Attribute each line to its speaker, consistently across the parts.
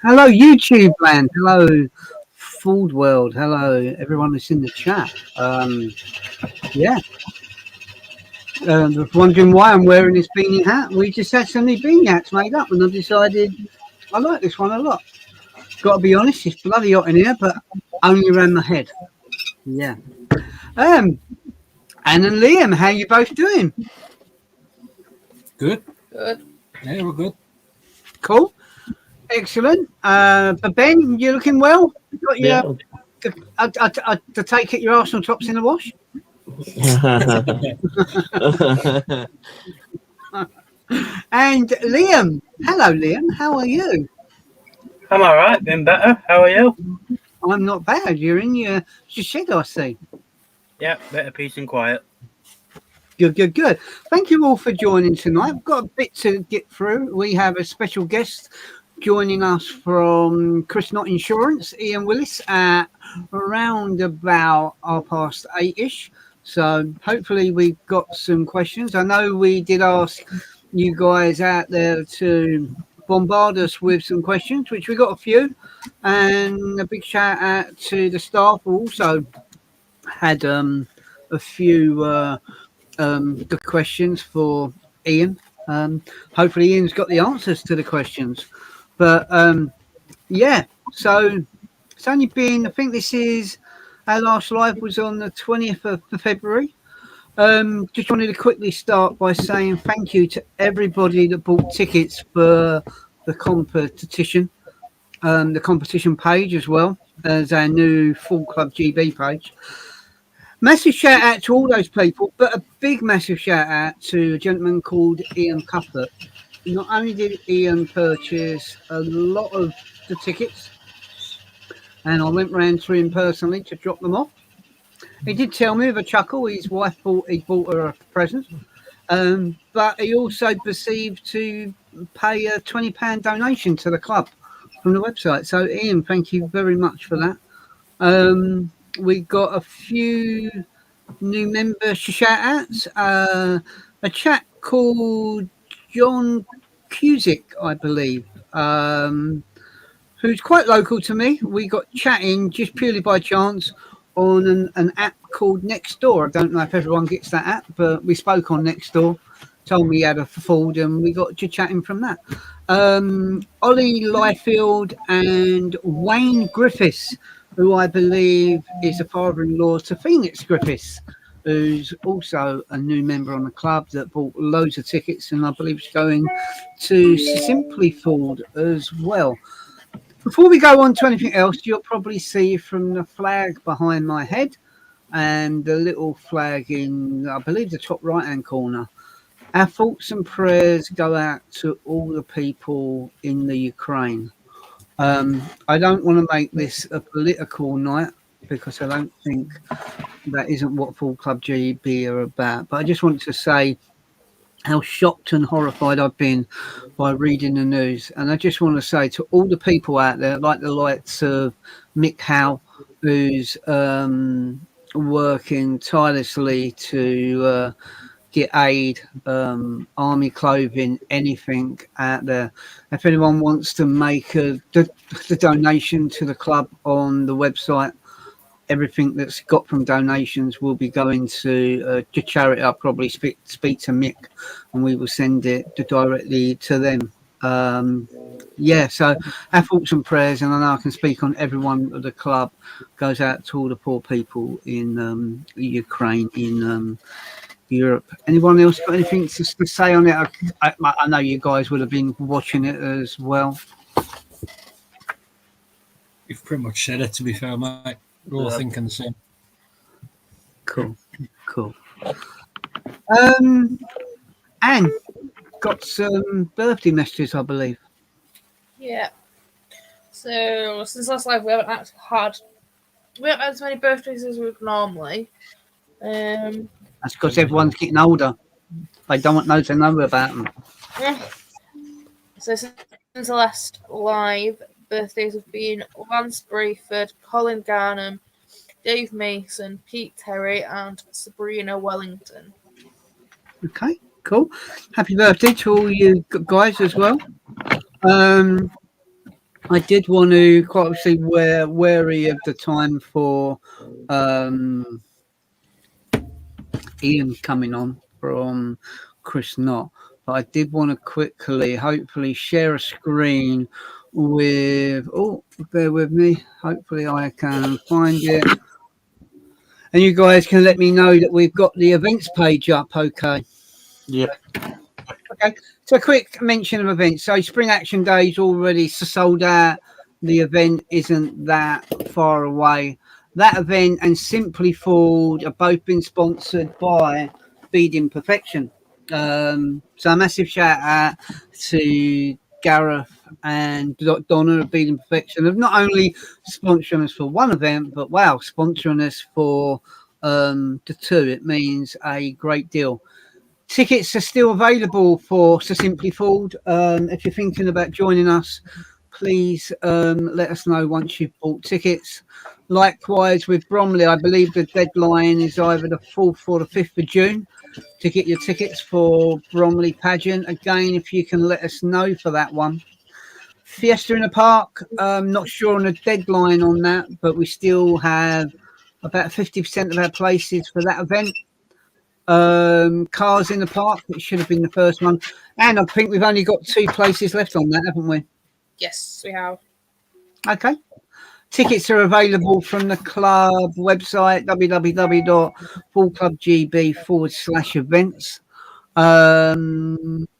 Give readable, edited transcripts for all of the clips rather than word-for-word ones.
Speaker 1: Hello, YouTube land. Hello, Food World. Hello, everyone that's in the chat. Yeah. Wondering why I'm wearing this beanie hat. We just had so many beanie hats made up, and I decided I like this one a lot. Got to be honest, it's bloody hot in here, but only around my head. Yeah. Anne and Liam, how you both doing?
Speaker 2: Good.
Speaker 3: Good.
Speaker 2: Yeah, we're good.
Speaker 1: Cool. Excellent. But Ben, you looking well? You got your, to take it, your Arsenal tops in the wash? And Liam, hello Liam, how are you?
Speaker 4: I'm all right, been better. How are you?
Speaker 1: I'm not bad. You're in your shed, I see.
Speaker 4: Yeah, better peace and quiet.
Speaker 1: Good. Thank you all for joining tonight. We've got a bit to get through. We have a special guest joining us from Chris Knott Insurance, Ian Willis, at around about 8:30ish. So hopefully we've got some questions. I know we did ask you guys out there to bombard us with some questions, which we got a few. And a big shout out to the staff who also had a few good questions for Ian. Hopefully Ian's got the answers to the questions. But yeah, so it's only been, I think this is, our last live was on the 20th of February. Just wanted to quickly start by saying thank you to everybody that bought tickets for the competition page, as well as our new Full Club GB page. Massive shout out to all those people, but a big massive shout out to a gentleman called Ian Cuthbert. Not only did Ian purchase a lot of the tickets, and I went round to him personally to drop them off. He did tell me with a chuckle his wife bought her a present, but he also perceived to pay a £20 donation to the club from the website. So Ian, thank you very much for that. We got a few new member shout outs. A chap called John Cusick, I believe, who's quite local to me. We got chatting just purely by chance on an app called Nextdoor. I don't know if everyone gets that app, but we spoke on Nextdoor. Told me he had a Ford, and we got to chatting from that. Ollie Lyfield and Wayne Griffiths, who I believe is the father-in-law to Phoenix Griffiths, who's also a new member on the club that bought loads of tickets, and I believe is going to Simply Ford as well. Before we go on to anything else, you'll probably see from the flag behind my head and the little flag in, I believe, the top right-hand corner. Our thoughts and prayers go out to all the people in the Ukraine. I don't want to make this a political night, because I don't think that isn't what Full Club GB are about. But I just wanted to say how shocked and horrified I've been by reading the news. And I just want to say to all the people out there, like the likes of Mick Howe, who's working tirelessly to get aid, army clothing, anything out there. If anyone wants to make the donation to the club on the website, everything that's got from donations will be going to charity. I'll probably speak to Mick, and we will send it directly to them. Yeah, so our thoughts and prayers, and I know I can speak on everyone at the club, goes out to all the poor people in Ukraine, in Europe. Anyone else got anything to say on it? I know you guys would have been watching it as well.
Speaker 2: You've pretty much said it, to be fair, mate. We're all
Speaker 4: Yeah.
Speaker 2: thinking the same.
Speaker 1: Cool. Anne, got some birthday messages, I believe.
Speaker 3: Yeah. So since last live, we haven't actually had as many birthdays as we would normally.
Speaker 1: That's because everyone's getting older. They don't want those to know about them.
Speaker 3: So since the last live, birthdays have been Lance Brayford, Colin Garnham, Dave Mason, Pete Terry, and Sabrina Wellington.
Speaker 1: Okay, cool. Happy birthday to all you guys as well. I did want to quite obviously wary of the time for Ian coming on from Chris Knott, but I did want to quickly, hopefully, share a screen with. Oh, bear with me. Hopefully, I can find it, and you guys can let me know that we've got the events page up. Okay.
Speaker 2: Yeah.
Speaker 1: Okay, so a quick mention of events. So Spring Action Day is already sold out. The event isn't that far away. That event and Simply Fooled are both been sponsored by Beading Perfection. So a massive shout out to Gareth and Donna of Beading Perfection of not only sponsoring us for one event, but wow, sponsoring us for the two. It means a great deal. Tickets are still available for So Simply Fooled. If you're thinking about joining us, please let us know once you've bought tickets. Likewise with Bromley, I believe the deadline is either the 4th or the 5th of June to get your tickets for Bromley pageant. Again, if you can let us know for that one. Fiesta in the Park, not sure on the deadline on that, but we still have about 50% of our places for that event. Cars in the Park, it should have been the first one, and I think we've only got 2 places left on that, haven't we?
Speaker 3: Yes, we have.
Speaker 1: Okay, tickets are available from the club website, www.fullclubgb/events.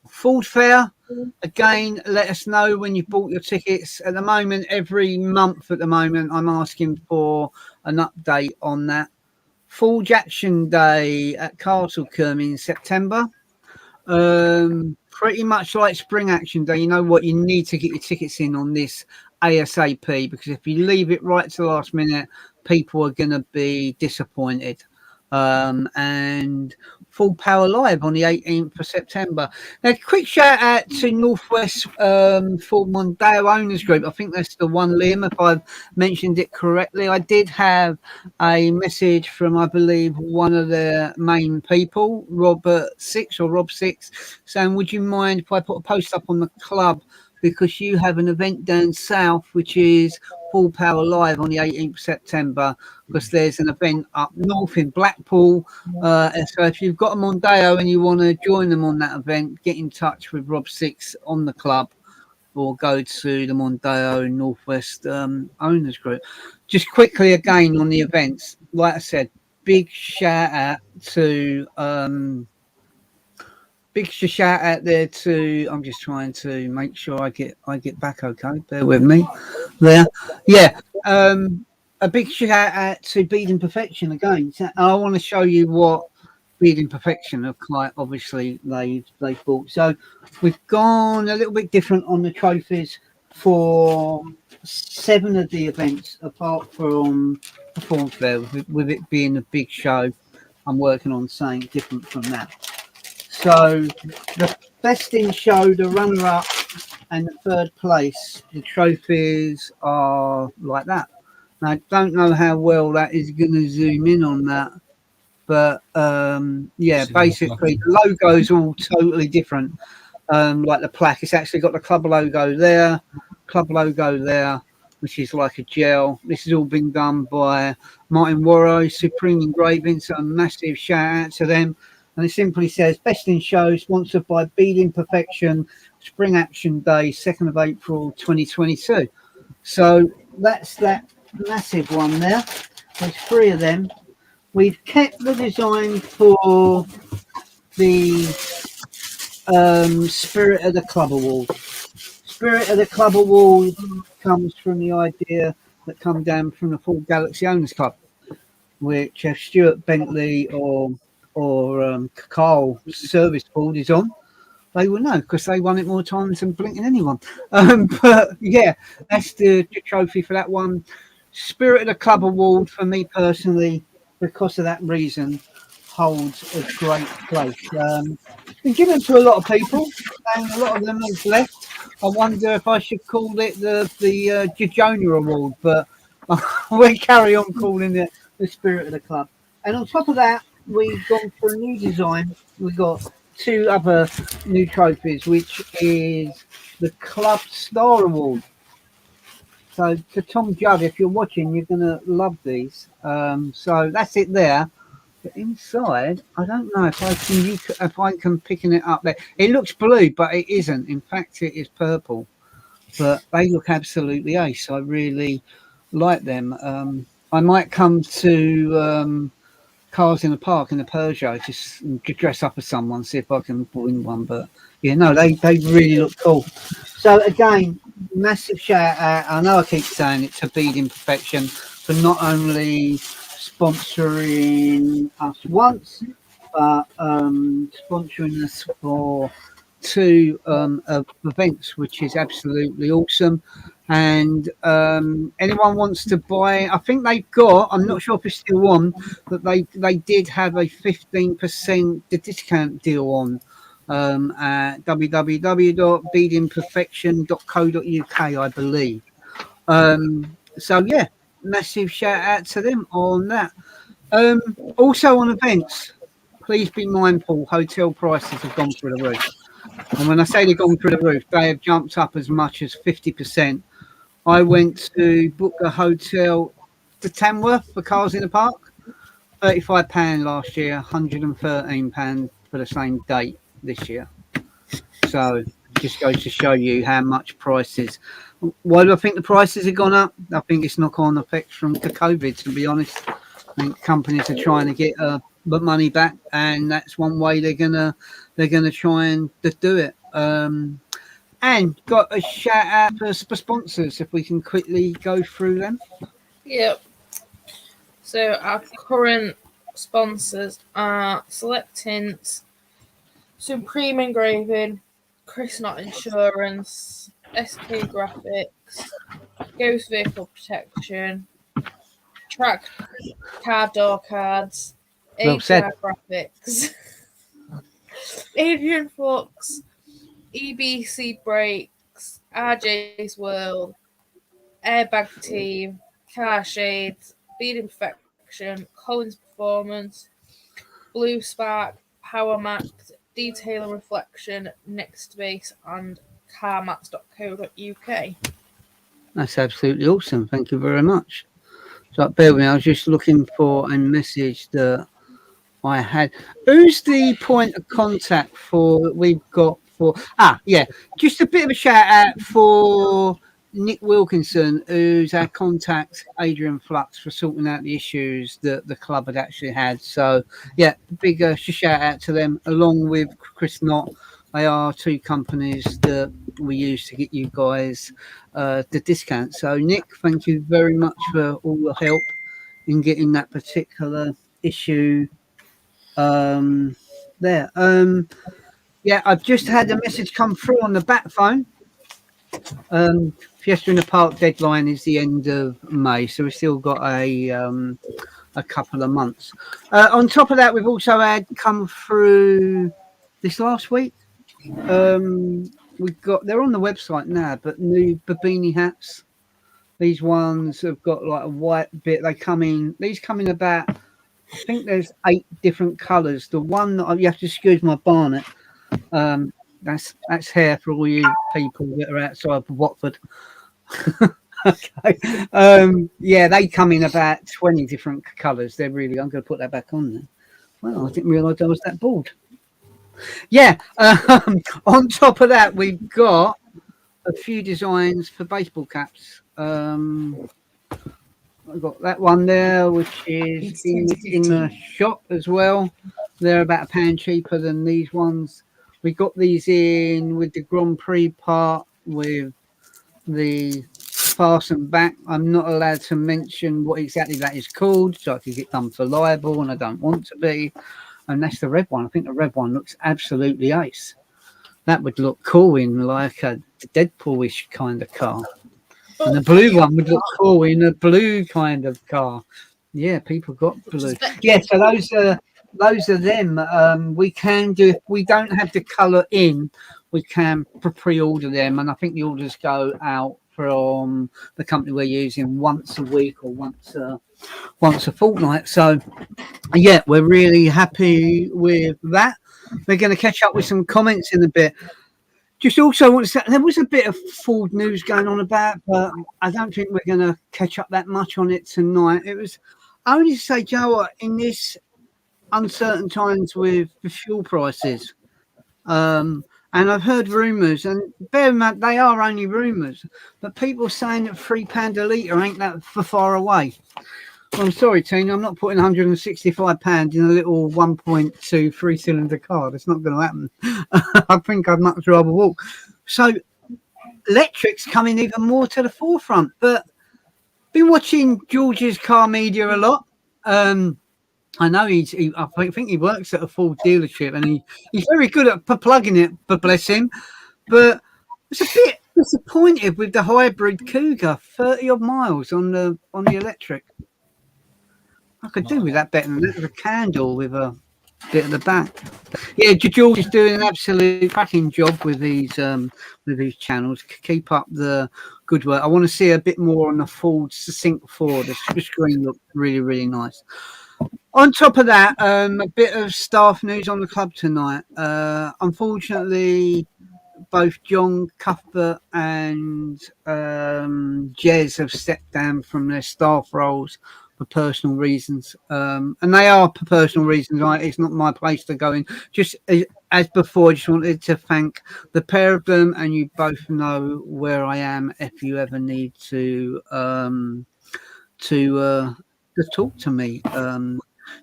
Speaker 1: Ford Fair, again, let us know when you've bought your tickets. At the moment, every month at the moment, I'm asking for an update on that. Forge Action Day at Castlecombe in September. Pretty much like Spring Action Day. You know what? You need to get your tickets in on this ASAP, because if you leave it right to the last minute, people are going to be disappointed. And Full Power Live on the 18th of September. Now, quick shout out to Northwest for Mondeo Owners Group. I think that's the one, Liam, if I've mentioned it correctly. I did have a message from, I believe, one of their main people, Rob 6, saying, would you mind if I put a post up on the club, because you have an event down south which is Full Power Live on the 18th of September, because there's an event up north in Blackpool. So if you've got a Mondeo and you want to join them on that event, get in touch with Rob 6 on the club, or go to the Mondeo Northwest Owners Group. Just quickly again on the events, like I said, big shout out there to, I'm just trying to make sure I get back okay. Bear with me there. Yeah. A big shout out to Beading Perfection again. So I want to show you what Beading Perfection have quite obviously they've bought. So we've gone a little bit different on the trophies for 7 of the events, apart from Perform Fair, with it being a big show. I'm working on something different from that. So the best in show, the runner-up, and the 3rd place, the trophies are like that. Now, I don't know how well that is going to zoom in on that, but yeah, basically the logo is all totally different. Like the plaque, it's actually got the club logo there, which is like a gel. This has all been done by Martin Warrow, Supreme Engraving, so a massive shout out to them. And it simply says, Best in Show, sponsored by Beading Perfection, Spring Action Day, 2nd of April, 2022. So that's that massive one there. There's 3 of them. We've kept the design for the Spirit of the Club Award. Spirit of the Club Award comes from the idea that come down from the Ford Galaxy Owners Club, which Stuart Bentley or Carl Service Board is on. They will know because they won it more times than blinking anyone. But yeah, that's the trophy for that one. Spirit of the Club Award for me personally, because of that reason, holds a great place. Been given to a lot of people, and a lot of them have left. I wonder if I should call it the Jejona Award, but we carry on calling it the Spirit of the Club. And on top of that, we've gone for a new design. We've got two other new trophies, which is the Club Star Award. So to Tom Judd, if you're watching, you're going to love these. So that's it there. But inside, I don't know if I can picking it up there. It looks blue, but it isn't. In fact, it is purple. But they look absolutely ace. I really like them. I might come to Cars in the Park in the Peugeot just to dress up as someone, see if I can win one. But yeah, no, they really look cool. So again, massive shout out. I know I keep saying it to Beading Perfection for not only sponsoring us once, but sponsoring us for two events, which is absolutely awesome. And anyone wants to buy, I think they've got, I'm not sure if it's still on, but they did have a 15% discount deal on at www.beadingperfection.co.uk, I believe. So yeah, massive shout out to them on that. Also on events, please be mindful, hotel prices have gone through the roof. And when I say they've gone through the roof, they have jumped up as much as 50%. I went to book a hotel to Tamworth for Cars in the Park, £35 last year, £113 for the same date this year. So it just goes to show you how much prices. Why do I think the prices have gone up? I think it's knock-on effects from the COVID, to be honest. I think companies are trying to get the money back, and that's one way they're gonna try and do it. And got a shout out for sponsors, if we can quickly go through them.
Speaker 3: Yep. So our current sponsors are Select Hints, Supreme Engraving, Chris Knott Insurance, SK Graphics, Ghost Vehicle Protection, Track Car Door Cards,
Speaker 1: Well said.
Speaker 3: HR Graphics, Adrian Fox, EBC Brakes, RJ's World, Airbag Team, Car Shades, Beading Perfection, Collins Performance, Blue Spark, Power Max, Detail and Reflection, Next Space, and carmats.co.uk.
Speaker 1: That's absolutely awesome. Thank you very much. So bear with me, I was just looking for a message that I had. Who's the point of contact for that we've got for? Yeah, just a bit of a shout out for Nick Wilkinson, who's our contact, Adrian Flux, for sorting out the issues that the club had actually had. So yeah, big shout out to them, along with Chris Knott. They are two companies that we use to get you guys the discount. So Nick, thank you very much for all the help in getting that particular issue there. Yeah, I've just had a message come through on the back phone. Fiesta in the Park deadline is the end of May, so we've still got a couple of months. On top of that, we've also had come through this last week. We've got, they're on the website now, but new Babini hats. These ones have got like a white bit. These come in about, I think there's 8 different colours. The one that you have to excuse my barnet. That's hair for all you people that are outside of Watford. Okay. Yeah, they come in about 20 different colours. They're really. I'm going to put that back on there. Well, I didn't realise I was that bored. Yeah. On top of that, we've got a few designs for baseball caps. I've got that one there, which is in the shop as well. They're about £1 cheaper than these ones. We got these in with the Grand Prix part, with the fastened back. I'm not allowed to mention what exactly that is called, so I could get done for libel, and I don't want to be. And that's the red one. I think the red one looks absolutely ace. That would look cool in like a Deadpool-ish kind of car. And the blue one would look cool in a blue kind of car. Yeah, people got blue. Yeah, so those are them. We can do, if we don't have the colour in, we can pre-order them, and I think the orders go out from the company we're using once a week or once a fortnight. So yeah, we're really happy with that. We're going to catch up with some comments in a bit. Just also want to say there was a bit of Ford news going on about, but I don't think we're going to catch up that much on it tonight. It was only to say, Joe, what, in this uncertain times with the fuel prices, and I've heard rumours, and bear in mind they are only rumours, but people saying that £3 a litre ain't that far away. Well, I'm sorry, Tina, I'm not putting £165 in a little 1.2 3-cylinder car. That's not going to happen. I think I'd much rather walk. So electric's coming even more to the forefront. But been watching George's car media a lot. I know I think he works at a Ford dealership, and he's very good at plugging it, but bless him. But it's a bit disappointed with the hybrid Cougar, 30 odd miles on the electric. I could do with that better than that, with a candle with a bit at the back. Yeah, George is doing an absolute cracking job with these channels. Keep up the good work. I want to see a bit more on the Ford Succinct 4. The screen looked really, really nice. On top of that, a bit of staff news on the club tonight. Unfortunately, both John Cuthbert and Jez have stepped down from their staff roles for personal reasons, and they are for personal reasons. It's not my place to go in. Just as before, I just wanted to thank the pair of them, and you both know where I am if you ever need to talk to me.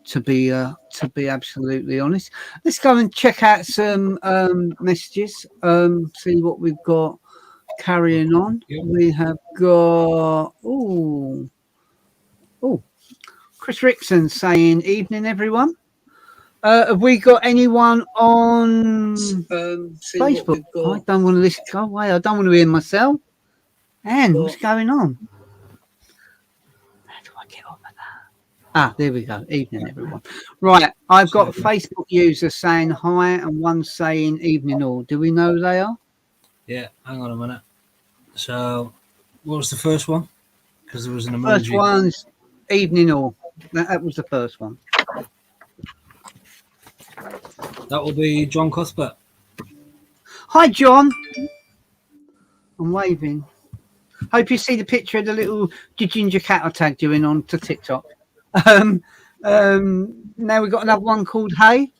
Speaker 1: To be absolutely honest, let's go and check out some messages. See what we've got carrying on. We have got Chris Rickson saying, "Evening, everyone." Have we got anyone on Facebook? I don't want to listen. Go away. I don't want to hear myself. Anne, what's going on? How do I get off of that? There we go. Evening, everyone. Right, I've got a Facebook user saying hi and one saying evening all. Do we know who they are?
Speaker 2: Yeah, hang on a minute. So, what was the first one? Because there was an emoji.
Speaker 1: First one's evening all. That was the first one.
Speaker 2: That will be John Cuthbert.
Speaker 1: Hi, John. I'm waving. Hope you see the picture of the little ginger cat I tagged you in on to TikTok. Now we've got another one called Hey.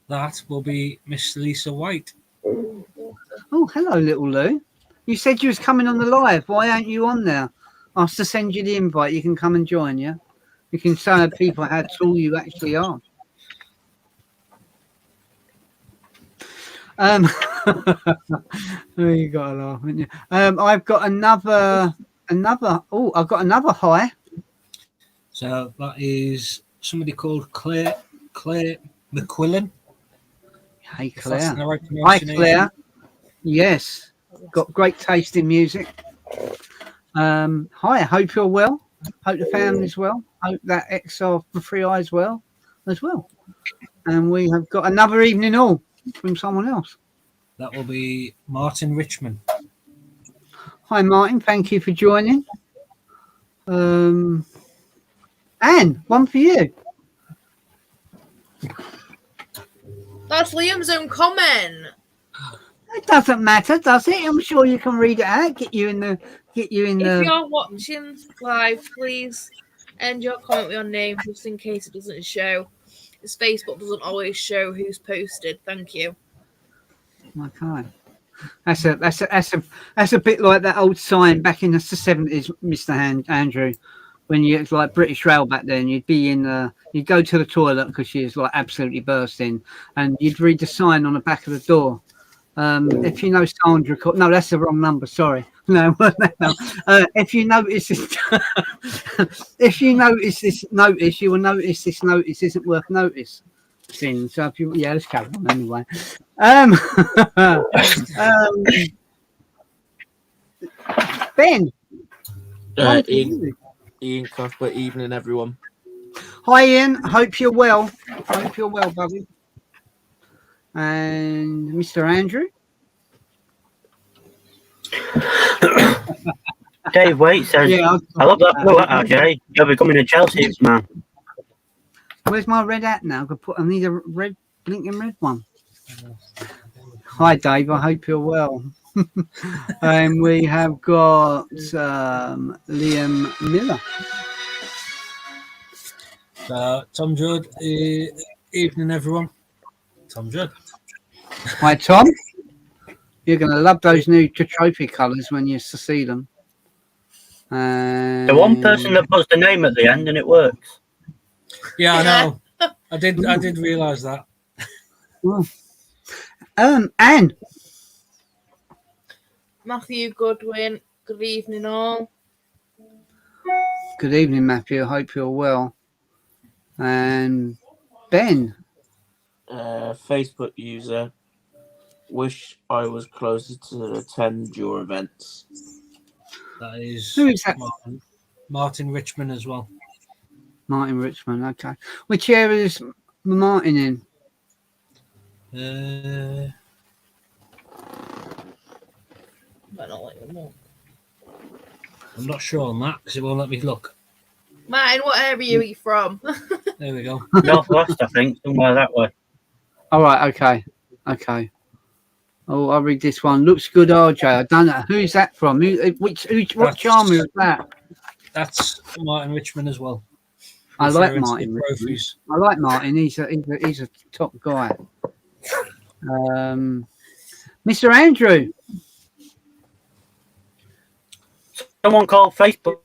Speaker 2: That will be Miss Lisa White.
Speaker 1: Oh, hello, little Lou. You said you was coming on the live. Why aren't you on there? I have to send you the invite. You can come and join, yeah? You can show people how tall you actually are. You got to laugh, haven't you? I've got another. I've got another hi.
Speaker 2: So that is somebody called Claire McQuillan.
Speaker 1: Hey, Claire.
Speaker 2: Right,
Speaker 1: hi, Claire. Yes, got great taste in music. Hi, I hope you're well. Hope the family's well. Hope that XR for Free Eyes well as well. And we have got another evening all from someone else.
Speaker 2: That will be Martin Richmond.
Speaker 1: Hi, Martin. Thank you for joining. Anne, one for you.
Speaker 3: That's Liam's own comment.
Speaker 1: It doesn't matter, does it? I'm sure you can read it out. Get you in the.
Speaker 3: If you're watching live, please end your comment with your name, just in case it doesn't show. Because Facebook doesn't always show who's posted. Thank you.
Speaker 1: Okay. That's a bit like that old sign back in the 70s, Mr. Andrew, when you was like British Rail back then. You'd be you'd go to the toilet because she was like absolutely bursting, and you'd read the sign on the back of the door. If you know Sandra, no, that's the wrong number. Sorry. No, no. If you notice this, if you notice this notice, you will notice this notice isn't worth noticing. So if you, let's carry on anyway. Ben, on to you.
Speaker 5: Ian Cuthbert, evening everyone.
Speaker 1: Hi Ian, hope you're well. Hope you're well, buddy. And Mr. Andrew.
Speaker 4: Dave Waite says,
Speaker 1: Yeah,
Speaker 4: I love that blue hat, Jay. You're becoming a Chelsea man.
Speaker 1: Where's my red hat now? I need a red, blinking red one. Hi Dave, I hope you're well. And we have got Liam Miller.
Speaker 2: Tom Judd, evening everyone. Tom Judd.
Speaker 1: Hi Tom. You're going to love those new trophy colours when you see them.
Speaker 4: The one person that puts the name at the end and it works.
Speaker 2: Yeah, I know. I did realise that.
Speaker 1: Anne.
Speaker 3: Matthew Goodwin, good evening all.
Speaker 1: Good evening, Matthew. I hope you're well. And Ben.
Speaker 5: Facebook user, wish I was closer to attend your events.
Speaker 2: That is,
Speaker 1: Who is that?
Speaker 2: Martin Richmond as well.
Speaker 1: Martin Richmond, okay. Which area is Martin in?
Speaker 2: I'm not sure on that because it won't let me look.
Speaker 3: Martin, what area are you from?
Speaker 2: There we go.
Speaker 4: Northwest, I think, somewhere that way.
Speaker 1: All right, okay. Oh, I'll read this one. Looks good, RJ. I don't know. Who's that from? What charmer is that?
Speaker 2: That's Martin Richmond as well.
Speaker 1: I like
Speaker 2: Referring to
Speaker 1: Martin
Speaker 2: the
Speaker 1: Richmond.
Speaker 2: trophies.
Speaker 1: I like Martin. He's a top guy. Mr. Andrew.
Speaker 4: Someone called Facebook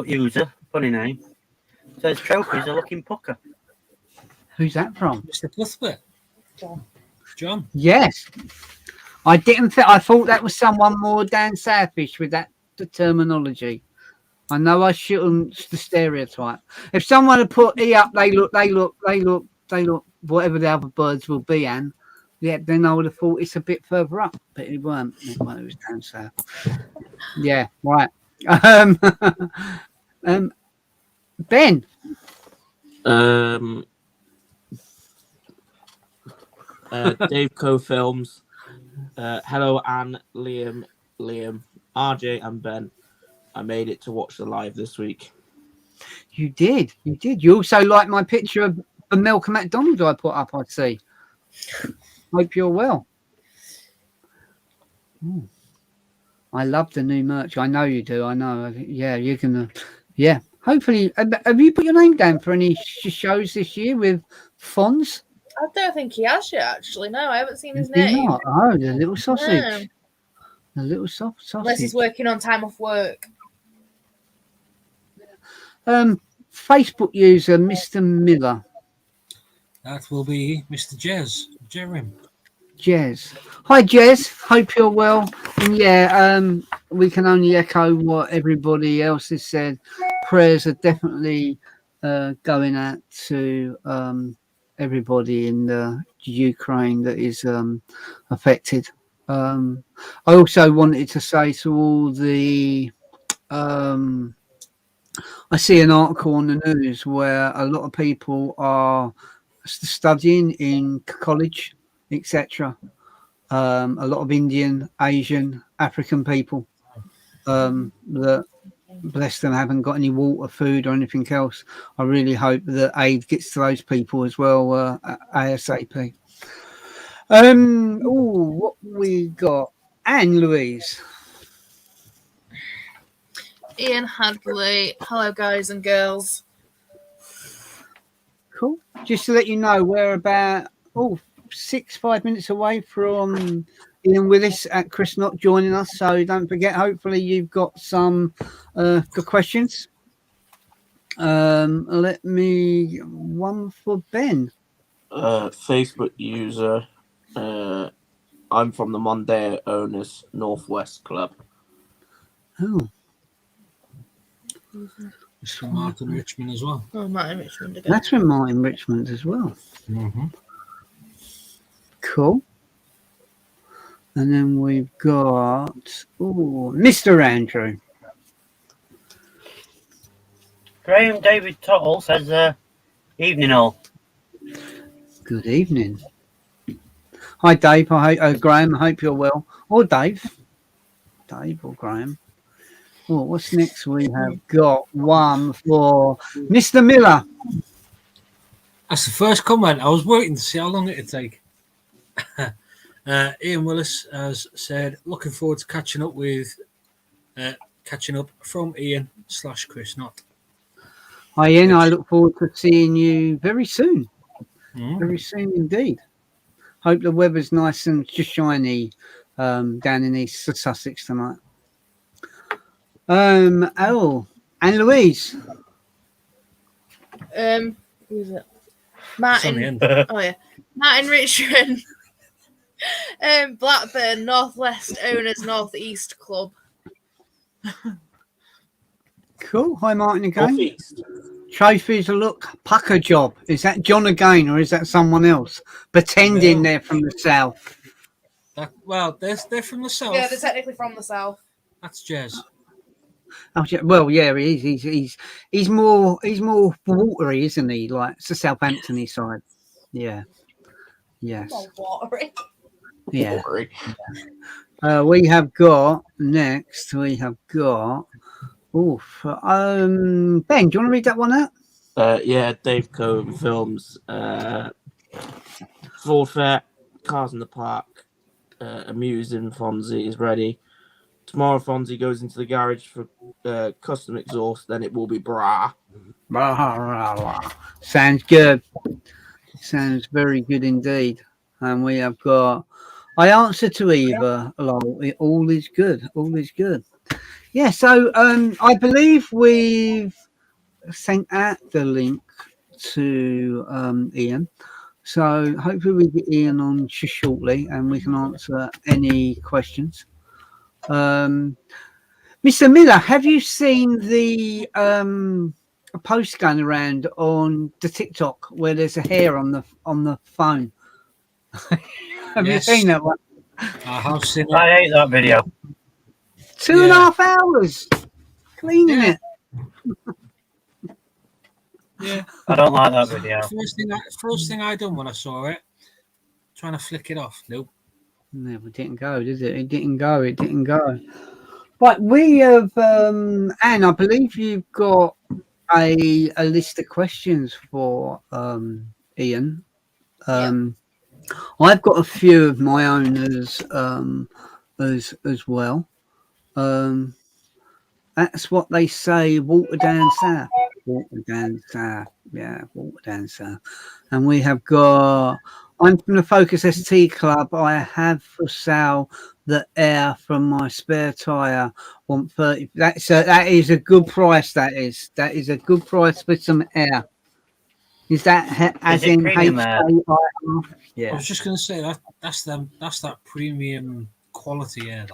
Speaker 4: user, funny name, says trophies are looking pucker.
Speaker 1: Who's that from?
Speaker 2: Mr. Cuthbert. John.
Speaker 1: Yes. I didn't think. I thought that was someone more down southish with that the terminology. I know I shouldn't the stereotype. If someone had put E up, they look, whatever the other birds will be, and then I would have thought it's a bit further up, but it weren't. It was down south. Yeah, right. Ben.
Speaker 5: Dave Co Films. Hello, Anne, Liam, RJ, and Ben. I made it to watch the live this week.
Speaker 1: You did. You also like my picture of Malcolm McDonald I put up, I'd see. Hope you're well. Ooh. I love the new merch. I know you do. I know. Yeah, you're going to. Yeah. Hopefully. Have you put your name down for any shows this year with Fonz?
Speaker 3: I don't think he has yet, actually. No, I haven't seen his name.
Speaker 1: Not? Oh, the little sausage.
Speaker 3: No.
Speaker 1: The little sausage.
Speaker 3: Unless he's working on time off work.
Speaker 1: Facebook user Mr. Miller.
Speaker 2: That will be Mr. Jerem.
Speaker 1: Jez. Hi, Jez. Hope you're well. And yeah, we can only echo what everybody else has said. Prayers are definitely going out to everybody in the Ukraine that is affected. I also wanted to say to all the I see an article on the news where a lot of people are studying in college, etc. A lot of Indian, Asian, African people that, bless them, haven't got any water, food, or anything else. I really hope that aid gets to those people as well, ASAP. What we got? Anne Louise.
Speaker 3: Ian Hadley. Hello, guys and girls.
Speaker 1: Cool. Just to let you know, we're about 5 minutes away from Ian Willis at Chris Knott joining us. So don't forget, hopefully you've got some good questions. Let me one for Ben.
Speaker 5: Facebook user, I'm from the Mondeo Owners Northwest Club.
Speaker 1: Oh,
Speaker 2: It's from Martin Richmond as well.
Speaker 3: Oh, Martin Richmond again.
Speaker 1: that's from Martin Richmond as well.
Speaker 2: Mm-hmm.
Speaker 1: Cool. And then we've got Mr. Andrew.
Speaker 4: Graham David Tuttle says, evening all.
Speaker 1: Good evening. Hi, Dave. Graham. I hope you're well. Or Dave. Dave or Graham. Oh, what's next? We have got one for Mr. Miller.
Speaker 2: That's the first comment. I was waiting to see how long it'd take. Ian Willis has said, looking forward to catching up from Ian/Chris Knott.
Speaker 1: Hi, Ian. I look forward to seeing you very soon.
Speaker 2: Mm.
Speaker 1: Very soon indeed. Hope the weather's nice and just shiny down in East Sussex tonight. Oh, and Louise.
Speaker 3: Who's it?
Speaker 2: It's on the
Speaker 3: Martin.
Speaker 2: end.
Speaker 3: Oh yeah, Martin Richmond. Blackburn Northwest Owners Northeast Club.
Speaker 1: Cool. Hi, Martin again.
Speaker 5: Northeast.
Speaker 1: Trophies look pucker job. Is that John again, or is that someone else pretending
Speaker 2: No.
Speaker 1: they're from the south?
Speaker 2: Well, they're from the south.
Speaker 3: Yeah, they're technically from the south.
Speaker 2: That's Jez.
Speaker 1: Oh, yeah, well, yeah, he is. He's more watery, isn't he? Like it's the Southampton side. Yeah. Yes.
Speaker 3: Oh, watery.
Speaker 1: Yeah.
Speaker 5: Sorry.
Speaker 1: We have got next. We have got. Ben, do you want to read that one out?
Speaker 5: Yeah, Dave Coe Films. Full Fair, Cars in the Park, Amusing Fonzie is ready. Tomorrow Fonzie goes into the garage for custom exhaust, then it will be bra.
Speaker 1: Sounds good. Sounds very good indeed. And we have got. I answer to Eva. All is good. All is good. Yeah. So I believe we've sent out the link to Ian. So hopefully we get Ian on shortly and we can answer any questions. Mr. Miller, have you seen the a post going around on the TikTok where there's a hair on the phone? Have
Speaker 2: Yes.
Speaker 1: you seen that one?
Speaker 2: I have seen it.
Speaker 4: I hate that video.
Speaker 1: 2.5 hours cleaning
Speaker 2: Yeah.
Speaker 1: it.
Speaker 2: Yeah.
Speaker 4: I don't like that video.
Speaker 2: First thing I done when I saw it, trying to flick it off. Nope.
Speaker 1: No, it didn't go, did it? It didn't go. It didn't go. But we have, Anne, I believe you've got a list of questions for Ian. I've got a few of my own as well. That's what they say. Water down south. Water down south. Yeah, water down south. And we have got. I'm from the Focus ST Club. I have for sale the air from my spare tyre. 130. That is a good price. That is a good price for some air. Is that as
Speaker 4: it
Speaker 1: in
Speaker 4: premium air?
Speaker 1: HAIR?
Speaker 2: I
Speaker 1: Yeah,
Speaker 2: was just going to say that's that premium quality air.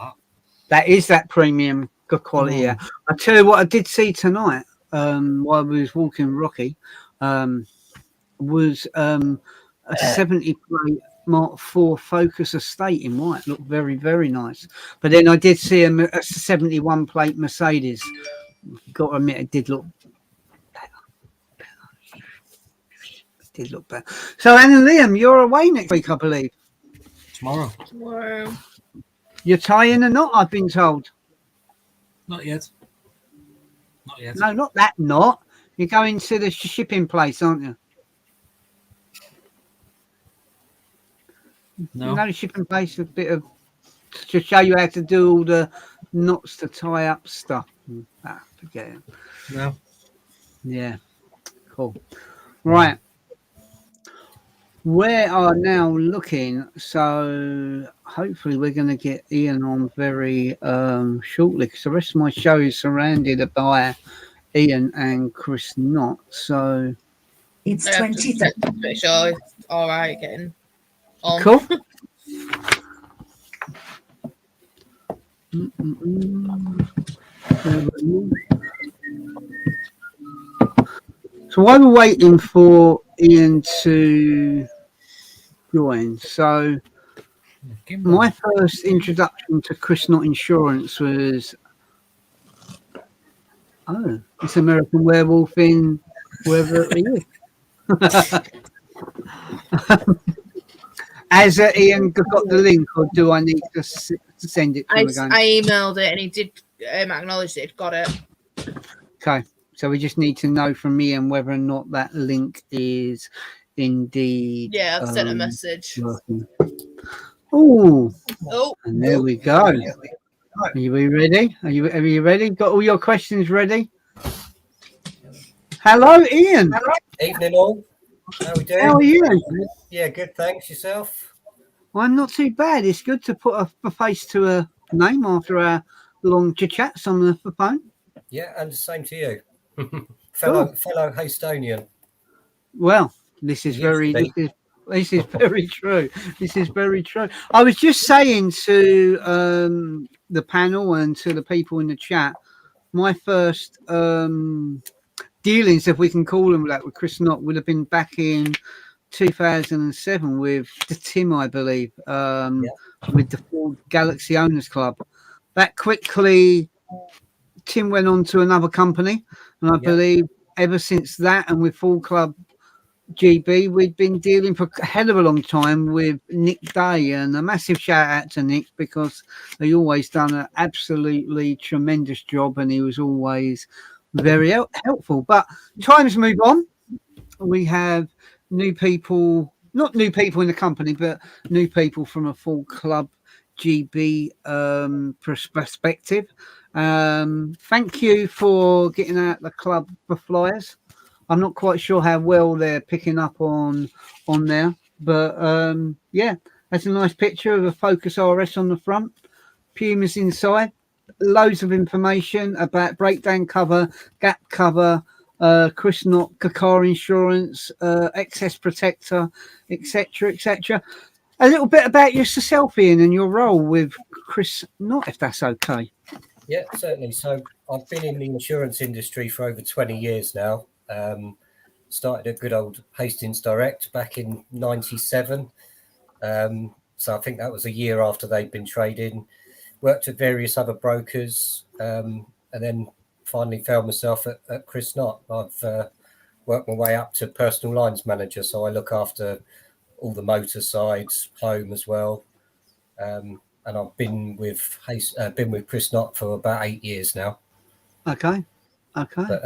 Speaker 1: that is that premium good quality air. I tell you what, I did see tonight while we was walking Rocky was a 70 plate Mark IV Focus Estate in white. Looked very, very nice. But then I did see a 71 plate Mercedes. Got to admit, it did look better. It did look better. So, Anne and Liam, you're away next week, I believe.
Speaker 2: Tomorrow.
Speaker 3: Wow.
Speaker 1: You're tying a knot, I've been told.
Speaker 2: Not yet. Not yet.
Speaker 1: No, not that knot. You're going to the shipping place, aren't you?
Speaker 2: No.
Speaker 1: No, the shipping place, a bit of to show you how to do all the knots to tie up stuff. Forget it.
Speaker 2: No.
Speaker 1: Yeah, cool. Right. We are now looking, so hopefully we're going to get Ian on very shortly because the rest of my show is surrounded by Ian and Chris Knott. So
Speaker 6: It's
Speaker 3: I have to
Speaker 6: 20.
Speaker 3: check to make sure it's all right getting on.
Speaker 1: cool. So while we're waiting for Ian to join, so my first introduction to Chris Not Insurance was, it's American Werewolf in wherever it is. Has Ian got the link, or do I need to send it to him again?
Speaker 3: I emailed it and he did acknowledge that he'd got it.
Speaker 1: Okay, so we just need to know from Ian whether or not that link is indeed.
Speaker 3: Yeah, I've sent a message.
Speaker 1: Oh,
Speaker 3: Oh,
Speaker 1: and there we go. Are you ready? Are you ready? Got all your questions ready? Hello, Ian.
Speaker 6: Evening all. How we doing?
Speaker 1: How are you?
Speaker 6: Yeah, good. Thanks. Yourself?
Speaker 1: I'm not too bad. It's good to put a face to a name after our long chats on the phone.
Speaker 6: Yeah, and the same to you, fellow Hastonian.
Speaker 1: Well, this is very
Speaker 6: Used to
Speaker 1: this is very true. This is very true. I was just saying to the panel and to the people in the chat, my first dealings, if we can call them that, with Chris Knott would have been back in 2007 with the Tim, I believe, with the Ford Galaxy Owners Club. That quickly, Tim went on to another company, and I believe ever since that, and with Ford Club GB, we've been dealing for a hell of a long time with Nick Day, and a massive shout out to Nick because he always done an absolutely tremendous job, and he was always very helpful. But times move on. We have new people, not new people in the company, but new people from a Ford Club GB perspective. Thank you for getting out the club for flyers. I'm not quite sure how well they're picking up on there, but yeah, that's a nice picture of a Focus RS on the front, Pumas inside, loads of information about breakdown cover, gap cover, Chris Knott car insurance, excess protector, etc., etc. A little bit about yourself, Ian, and your role with Chris Knott, if that's okay.
Speaker 6: Yeah, certainly. So I've been in the insurance industry for over 20 years now. Started at good old Hastings Direct back in '97. So I think that was a year after they'd been trading. Worked at various other brokers, and then finally found myself at Chris Knott. I've worked my way up to personal lines manager, so I look after all the motor sides, home as well. And I've been with Chris Knott for about 8 years now.
Speaker 1: Okay.
Speaker 6: But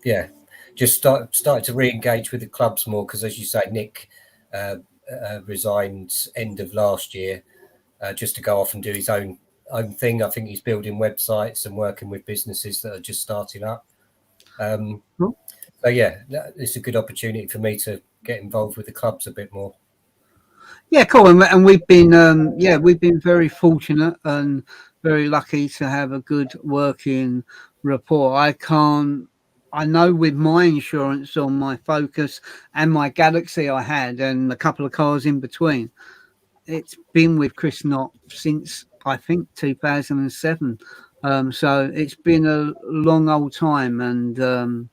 Speaker 6: yeah, just started to re-engage with the clubs more because, as you say, Nick resigned end of last year just to go off and do his own thing. I think he's building websites and working with businesses that are just starting up. So yeah, it's a good opportunity for me to get involved with the clubs a bit more.
Speaker 1: Yeah, cool. And we've been very fortunate and very lucky to have a good working rapport. I know with my insurance on my Focus and my Galaxy I had, and a couple of cars in between, it's been with Chris Knott since I think 2007. So it's been a long old time, and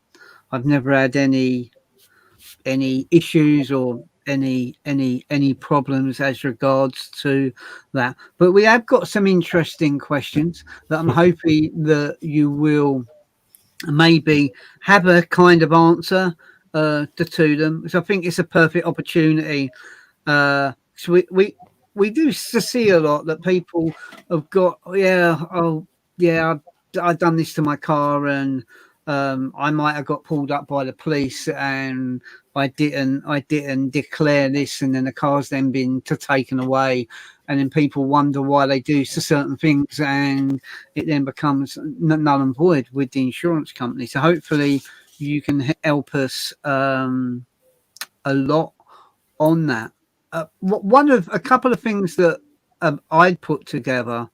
Speaker 1: I've never had any issues or any problems as regards to that. But we have got some interesting questions that I'm hoping that you will maybe have a kind of answer to them. So I think it's a perfect opportunity. So we do see a lot that people have got, I've done this to my car, and I might have got pulled up by the police, and I didn't declare this, and then the car's then been taken away, and then people wonder why they do certain things, and it then becomes null and void with the insurance company. So hopefully you can help us a lot on that. A couple of things that I'd put together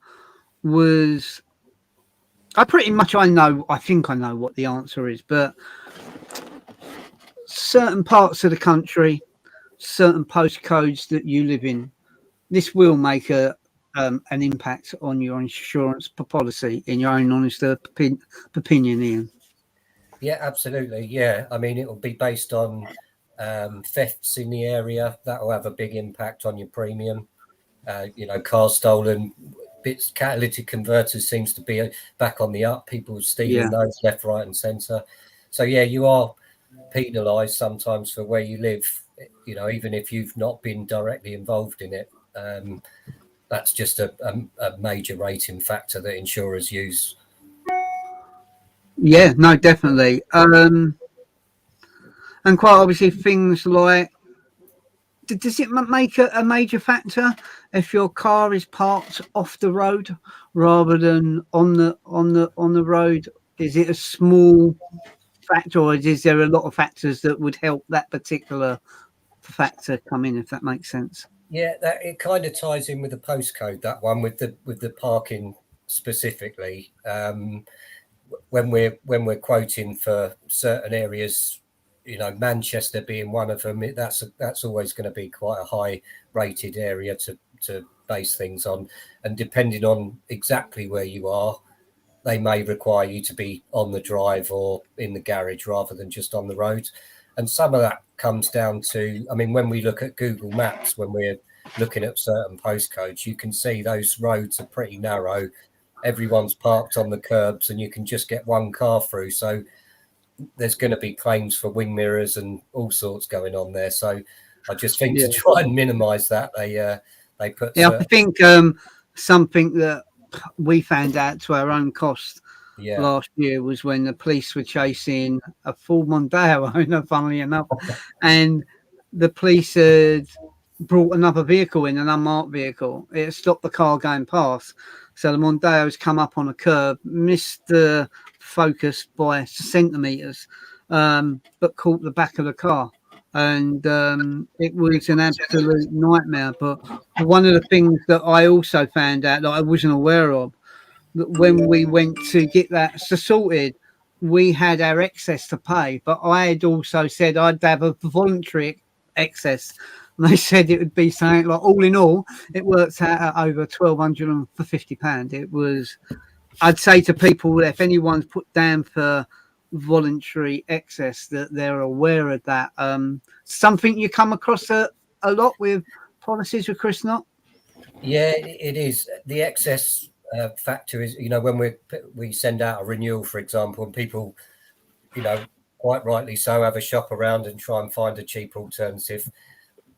Speaker 1: was, I think I know what the answer is, but certain parts of the country, certain postcodes that you live in, this will make a an impact on your insurance policy, in your own honest opinion, Ian?
Speaker 6: Yeah, absolutely. Yeah, I mean, it will be based on thefts in the area. That will have a big impact on your premium. Cars stolen, bits, catalytic converters seems to be back on the up. People stealing those left, right, and centre. So yeah, you are penalised sometimes for where you live. Even if you've not been directly involved in it. That's just a major rating factor that insurers use.
Speaker 1: Yeah, no, definitely. And quite obviously, things like, does it make a major factor if your car is parked off the road rather than on the road? Is it a small factor, or is there a lot of factors that would help that particular factor come in, if that makes sense?
Speaker 6: Yeah, that it kind of ties in with the postcode, that one with the parking specifically. When we're quoting for certain areas, Manchester being one of them, that's always going to be quite a high rated area to base things on. And depending on exactly where you are, they may require you to be on the drive or in the garage rather than just on the road. And some of that comes down to, I mean, when we look at Google Maps, when we're looking at certain postcodes, you can see those roads are pretty narrow. Everyone's parked on the curbs and you can just get one car through. So there's going to be claims for wing mirrors and all sorts going on there. So I just think to try and minimise that, they put...
Speaker 1: Yeah, I think something that we found out to our own cost last year was when the police were chasing a full Mondeo owner, funnily enough, and the police had brought another vehicle in, an unmarked vehicle. It stopped the car going past. So the Mondeo's come up on a curb, missed the focus by centimetres, but caught the back of the car. And it was an absolute nightmare. But one of the things that I also found out that I wasn't aware of, that when we went to get that sorted, we had our excess to pay. But I had also said I'd have a voluntary excess. And they said it would be something like, all in all, it works out at over £1,250. It was, I'd say to people, if anyone's put down for voluntary excess, that they're aware of that. Something you come across a lot with policies with Chris Knott?
Speaker 6: Yeah, it is. The excess factor is, when we send out a renewal, for example, and people, quite rightly so, have a shop around and try and find a cheap alternative.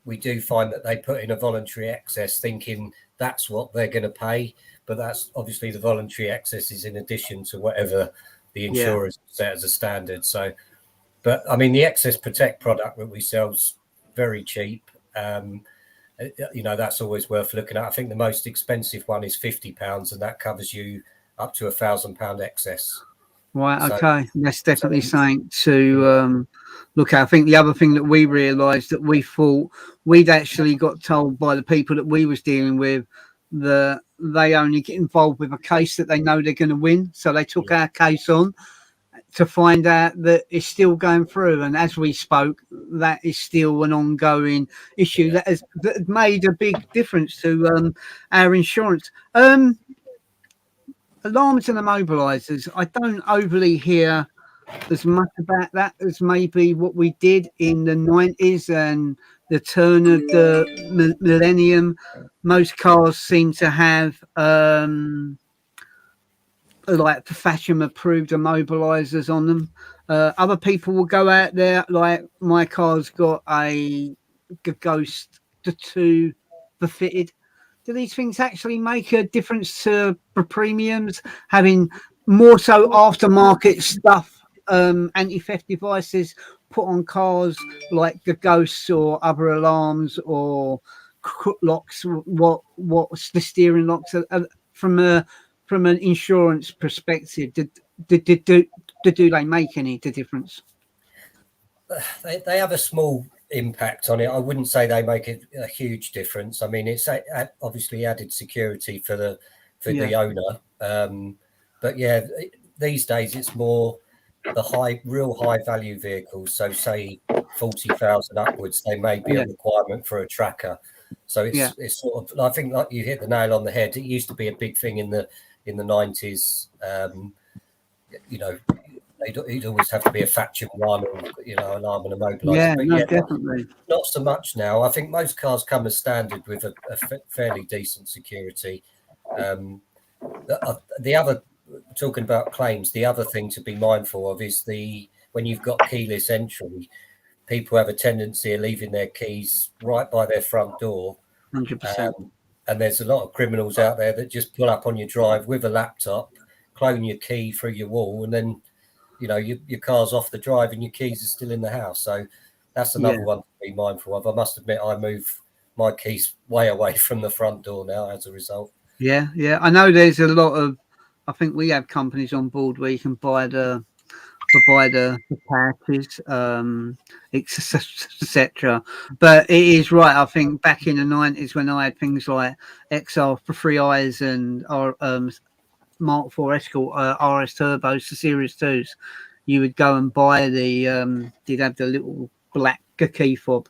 Speaker 6: We do find that they put in a voluntary excess thinking that's what they're going to pay. But that's obviously the voluntary excess is in addition to whatever the insurers set as a standard. So, but I mean, the Excess Protect product that we sell is very cheap. That's always worth looking at. I think the most expensive one is £50, and that covers you up to £1,000 excess.
Speaker 1: Right, okay. That's definitely something to look at. I think the other thing that we realised, that we thought we'd actually got told by the people that we was dealing with that they only get involved with a case that they know they're going to win. So they took our case on to find out that it's still going through. And as we spoke, that is still an ongoing issue that has made a big difference to our insurance. Alarms and immobilizers, I don't overly hear as much about that as maybe what we did in the 90s and the turn of the millennium. Most cars seem to have like fashion approved immobilizers on them. Other people will go out there, like my car's got a Ghost 2 fitted. Do these things actually make a difference to premiums, having more so aftermarket stuff, anti-theft devices put on cars like the Ghosts or other alarms or crook locks? What's the steering locks from an insurance perspective? Do they make any difference?
Speaker 6: They have a small impact on it. I wouldn't say they make a huge difference. I mean, it's obviously added security for the owner. But yeah, these days it's more the real high value vehicles. So say 40,000 upwards, they may be a requirement for a tracker. So it's
Speaker 1: Yeah.
Speaker 6: it's sort of, I think, like you hit the nail on the head. It used to be a big thing in the 90s. You know, it'd always have to be a Faction 1 or, you know, an arm and a mobiliser.
Speaker 1: Yeah,
Speaker 6: But
Speaker 1: no,
Speaker 6: yeah,
Speaker 1: definitely.
Speaker 6: not so much now. I think most cars come as standard with a fairly decent security. The other, talking about claims, the other thing to be mindful of is when you've got keyless entry, people have a tendency of leaving their keys right by their front door.
Speaker 1: 100%.
Speaker 6: And there's a lot of criminals out there that just pull up on your drive with a laptop, clone your key through your wall, and then, you know, your car's off the drive and your keys are still in the house. So that's another one to be mindful of. I must admit, I move my keys way away from the front door now as a result.
Speaker 1: Yeah, yeah. I know there's a lot of, I think we have companies on board where you can buy the patches, etc. But it is right. I think back in the 90s when I had things like XR for 3 eyes and Mark IV Escort RS Turbos, the Series 2s, you would go and buy you'd have the little black key fob,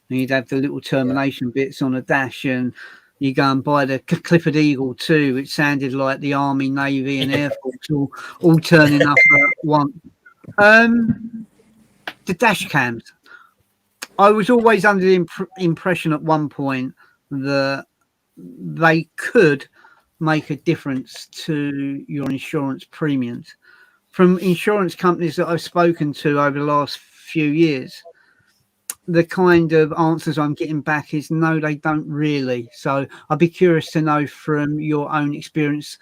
Speaker 1: and you'd have the little termination bits on the dash, and you go and buy the Clifford Eagle 2, which sounded like the Army, Navy, and Air Force all turning up at once. The dash cams. I was always under the impression at one point that they could make a difference to your insurance premiums. From insurance companies that I've spoken to over the last few years, the kind of answers I'm getting back is no, they don't really. So I'd be curious to know from your own experience,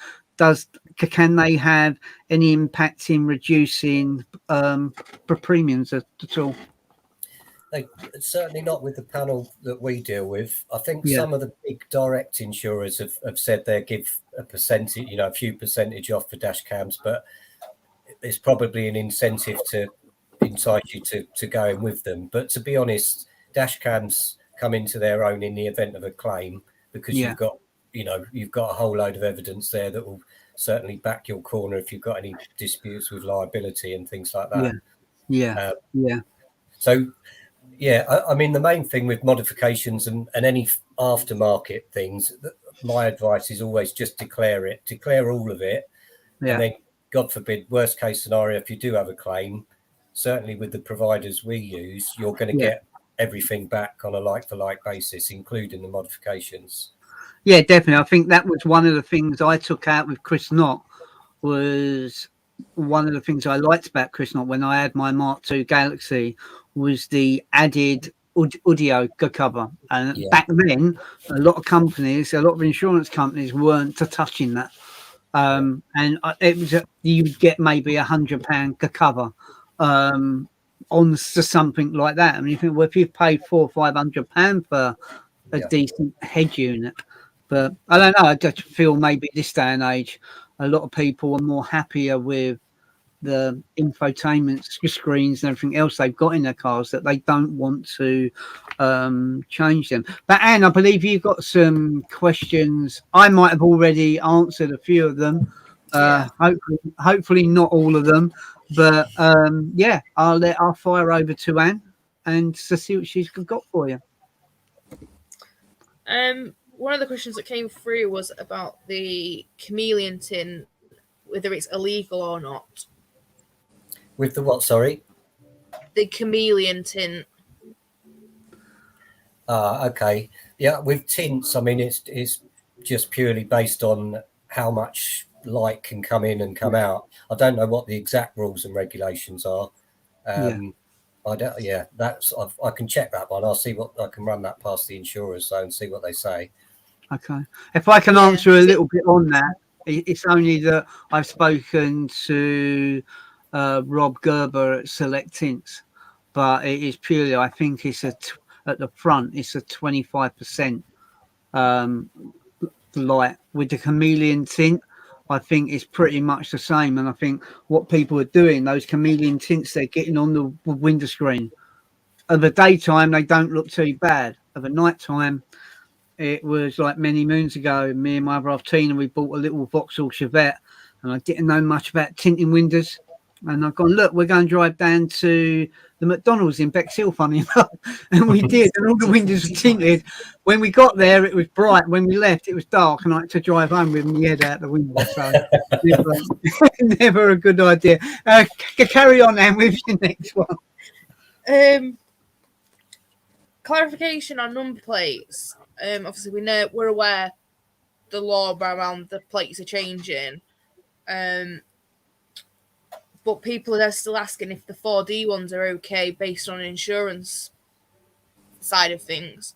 Speaker 1: can they have any impact in reducing premiums at all?
Speaker 6: Certainly not with the panel that we deal with. I think some of the big direct insurers have said they give a percentage, you know, a few percentage off for dash cams, but there's probably an incentive to entice you to go in with them. But to be honest, dash cams come into their own in the event of a claim, because you've got a whole load of evidence there that will certainly back your corner if you've got any disputes with liability and things like that. So I mean, the main thing with modifications and any aftermarket things, my advice is always just declare all of it. And then, God forbid, worst case scenario, if you do have a claim, certainly with the providers we use, you're going to get everything back on a like-for-like basis, including the modifications.
Speaker 1: Yeah, definitely. I think that was one of the things I took out with Chris Knott. Was one of the things I liked about Chris Knott when I had my Mark II Galaxy was the added audio cover. And back then, a lot of insurance companies weren't touching that. And it was you would get maybe £100 cover on something like that. I mean, you think, well, if you paid £400 or £500 for a decent head unit, but I don't know. I just feel maybe this day and age, a lot of people are more happier with the infotainment screens and everything else they've got in their cars, that they don't want to change them. But Anne, I believe you've got some questions. I might have already answered a few of them. Hopefully not all of them, but I'll fire over to Anne and to see what she's got for you.
Speaker 3: One of the questions that came through was about the chameleon tint, whether it's illegal or not.
Speaker 6: With the what, sorry?
Speaker 3: The chameleon tint.
Speaker 6: Okay. Yeah, with tints, I mean, it's just purely based on how much light can come in and come out. I don't know what the exact rules and regulations are. I can check that one. I'll see what I can run that past the insurers and see what they say.
Speaker 1: Okay. If I can answer a little bit on that, it's only that I've spoken to Rob Gerber at Select Tints, but it is purely, I think it's at the front, it's a 25% light. With the chameleon tint, I think it's pretty much the same. And I think what people are doing, those chameleon tints they're getting on the window screen, of the daytime, they don't look too bad. Of the nighttime, it was like many moons ago, me and my other half Tina, we bought a little Vauxhall Chevette, and I didn't know much about tinting windows. And I've gone, look, we're going to drive down to the McDonald's in Bexhill, funny enough. And we did, and all the windows were tinted. When we got there, it was bright. When we left, it was dark, and I had to drive home with my head out the window. So never a good idea. Carry on, Anne, with your next one.
Speaker 3: Clarification on number plates. Obviously, we're aware the law around the plates are changing. But people are still asking if the 4D ones are okay based on insurance side of things.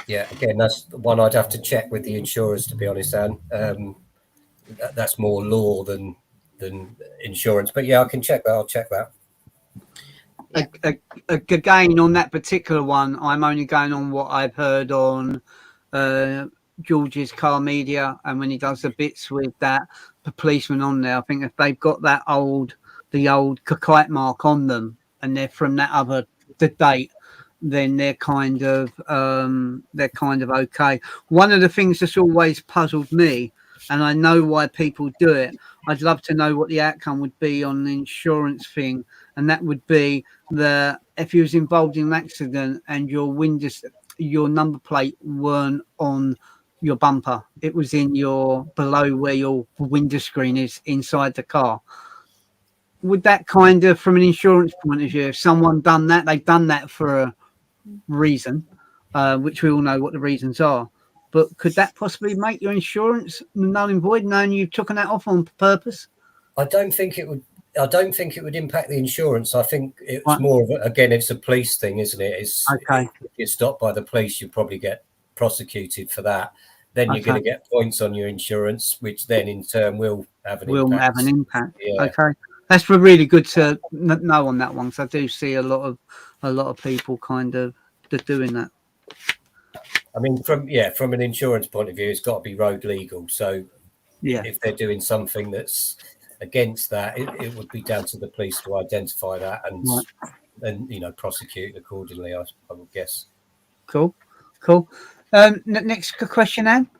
Speaker 6: Yeah, again, that's the one I'd have to check with the insurers, to be honest, Anne. That's more law than insurance. But yeah, I can check that. I'll check that.
Speaker 1: Again, on that particular one, I'm only going on what I've heard on George's Car Media, and when he does the bits with that, the policeman on there, I think if they've got the old kite mark on them, and they're from the date, then they're kind of okay. One of the things that's always puzzled me, and I know why people do it, I'd love to know what the outcome would be on the insurance thing, and that would be that if you was involved in an accident and your number plate weren't on your bumper, it was in below where your window screen is inside the car. Would that kind of, from an insurance point of view, if someone done that, they've done that for a reason, which we all know what the reasons are, but could that possibly make your insurance null and void, knowing you've taken that off on purpose?
Speaker 6: I don't think it would impact the insurance. I think it's more of it's a police thing, isn't it? It's okay. If you're stopped by the police, you probably get prosecuted for that. Then you're going to get points on your insurance, which then in turn will have an impact.
Speaker 1: Yeah. Okay, that's really good to know on that one, because I do see a lot of people kind of doing that.
Speaker 6: I mean, from an insurance point of view, it's got to be road legal. So if they're doing something that's against that, it would be down to the police to identify that and prosecute accordingly, I would guess.
Speaker 1: Cool. Next question, Anne.